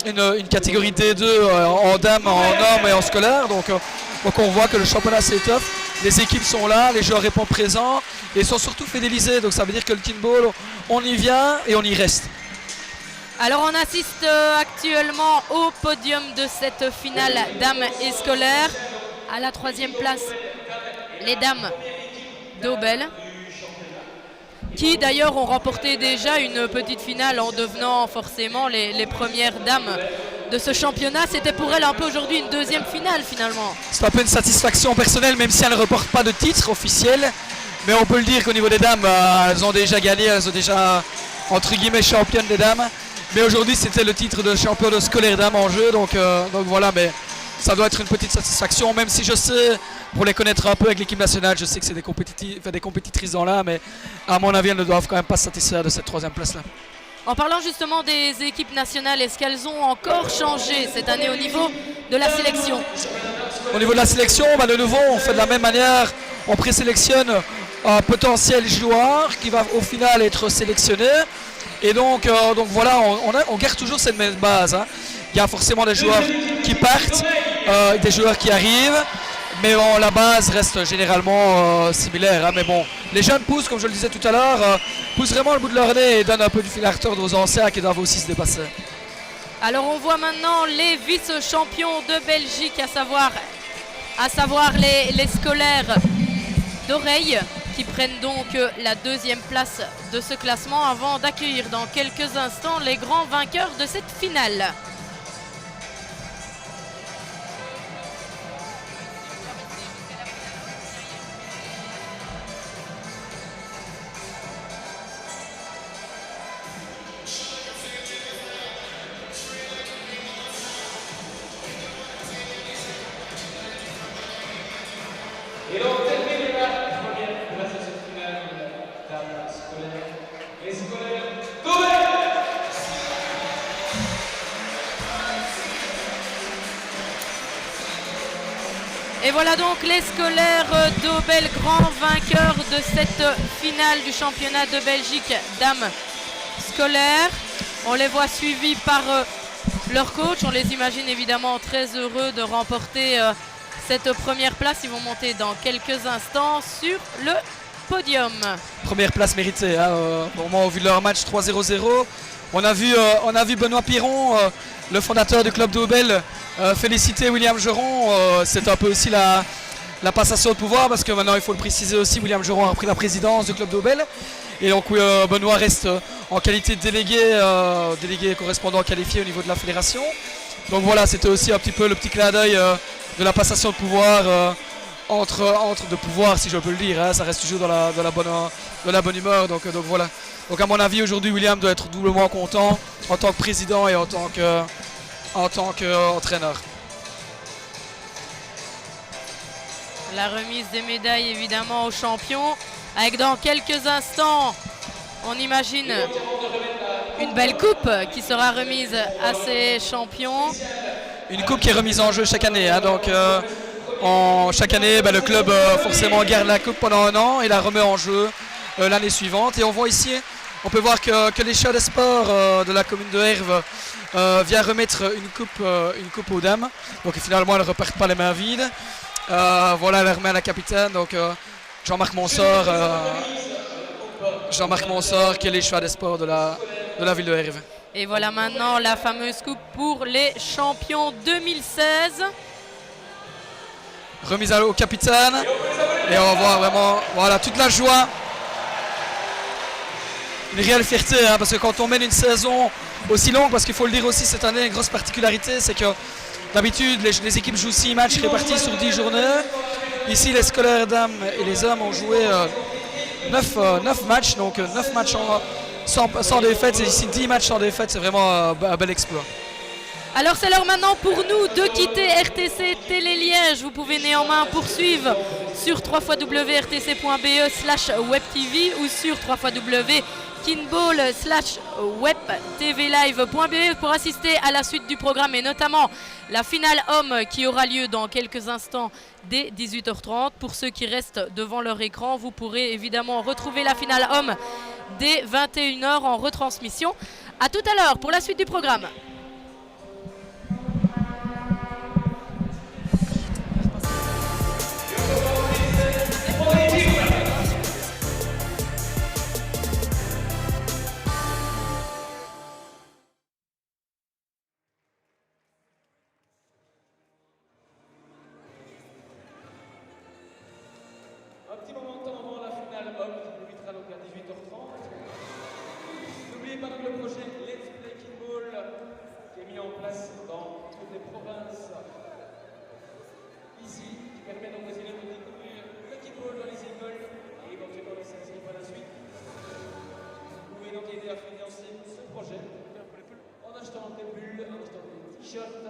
Speaker 1: une catégorie D2 en dames, en hommes et en scolaires. Donc on voit que le championnat s'étoffe. Les équipes sont là, les joueurs répondent présents et sont surtout fidélisés. Donc ça veut dire que le kinball, on y vient et on y reste.
Speaker 2: Alors on assiste actuellement au podium de cette finale dames et scolaires. À la 3e place, les dames d'Aubel, qui d'ailleurs ont remporté déjà une petite finale en devenant forcément les premières dames de ce championnat. C'était pour elles un peu aujourd'hui une deuxième finale finalement.
Speaker 1: C'est un peu une satisfaction personnelle, même si elles ne reportent pas de titre officiel. Mais on peut le dire qu'au niveau des dames, elles ont déjà gagné, elles ont déjà entre guillemets championnes des dames. Mais aujourd'hui c'était le titre de champion de scolaire dames en jeu, donc voilà, mais ça doit être une petite satisfaction, même si je sais, pour les connaître un peu avec l'équipe nationale, je sais que c'est des compétitrices dans là, mais à mon avis elles ne doivent quand même pas se satisfaire de cette 3e place là.
Speaker 2: En parlant justement des équipes nationales, est-ce qu'elles ont encore changé cette année au niveau de la sélection?
Speaker 1: Au niveau de la sélection, de nouveau on fait de la même manière, on présélectionne un potentiel joueur qui va au final être sélectionné. Et donc voilà, on garde toujours cette même base. Hein. Il y a forcément des joueurs qui partent, des joueurs qui arrivent, mais bon, la base reste généralement similaire. Hein. Mais bon, les jeunes poussent, comme je le disais tout à l'heure, poussent vraiment le bout de leur nez et donnent un peu du fil à retordre aux anciens qui doivent aussi se dépasser.
Speaker 2: Alors on voit maintenant les vice-champions de Belgique, à savoir les scolaires d'Oreille, qui prennent donc la 2e place de ce classement avant d'accueillir dans quelques instants les grands vainqueurs de cette finale.
Speaker 3: Et donc, termine la première place de cette finale, table scolaire. Les scolaires d'Aubel.
Speaker 2: Et voilà donc les scolaires d'Aubel, grands vainqueurs de cette finale du championnat de Belgique dames scolaires. On les voit suivis par leur coach. On les imagine évidemment très heureux de remporter cette première place. Ils vont monter dans quelques instants sur le podium.
Speaker 1: Première place méritée, hein, au vu de leur match 3-0-0. On a vu Benoît Piron, le fondateur du club d'Aubel, féliciter William Geron. C'est un peu aussi la passation de pouvoir, parce que maintenant il faut le préciser aussi, William Geron a repris la présidence du club d'Aubel. Et donc Benoît reste en qualité de délégué correspondant qualifié au niveau de la fédération. Donc voilà, c'était aussi un petit peu le petit clin d'œil de la passation de pouvoir entre de pouvoir, si je peux le dire, hein, ça reste toujours dans la bonne humeur. Donc voilà. Donc à mon avis aujourd'hui William doit être doublement content en tant que président et en tant qu'entraîneur.
Speaker 2: La remise des médailles évidemment aux champions, avec dans quelques instants, on imagine une belle coupe qui sera remise à ces champions.
Speaker 1: Une coupe qui est remise en jeu chaque année, hein, donc chaque année le club forcément garde la coupe pendant un an et la remet en jeu l'année suivante. Et on voit ici, on peut voir que les chats des sports de la commune de Herve vient remettre une coupe aux dames. Donc finalement elles ne repartent pas les mains vides. Voilà, elle remet à la capitaine, donc Jean-Marc Monsort qui est les chats des sports de la ville de Herve.
Speaker 2: Et voilà maintenant la fameuse coupe pour les champions 2016.
Speaker 1: Remise au capitaine et on va voir vraiment voilà, toute la joie. Une réelle fierté, hein, parce que quand on mène une saison aussi longue, parce qu'il faut le dire aussi cette année, une grosse particularité, c'est que d'habitude les équipes jouent 6 matchs répartis sur 10 journées. Ici les scolaires dames et les hommes ont joué 9 matchs, donc 9 matchs sans défaite, et ici 10 matchs sans défaite, c'est vraiment un bel exploit.
Speaker 2: Alors c'est l'heure maintenant pour nous de quitter RTC Télé Liège. Vous pouvez néanmoins poursuivre sur www.rtc.be/webtv ou sur www.kinball/webtvlive.be pour assister à la suite du programme et notamment la finale homme qui aura lieu dans quelques instants dès 18h30. Pour ceux qui restent devant leur écran, vous pourrez évidemment retrouver la finale homme dès 21h en retransmission. A tout à l'heure pour la suite du programme.
Speaker 3: Un petit moment de temps avant la finale homme qui débutera donc à 18h30. N'oubliez pas donc le projet Let's Play Kinball qui est mis en place dans toutes les provinces ici, qui permet donc aux élèves de découvrir le Kinball dans les écoles et éventuellement de s'inscrire par la suite. Vous pouvez donc aider à financer ce projet en achetant des bulles, en achetant des t-shirts.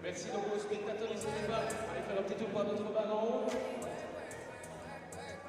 Speaker 3: Merci donc aux spectateurs, n'hésitez pas à aller faire un petit tour par notre bar en haut.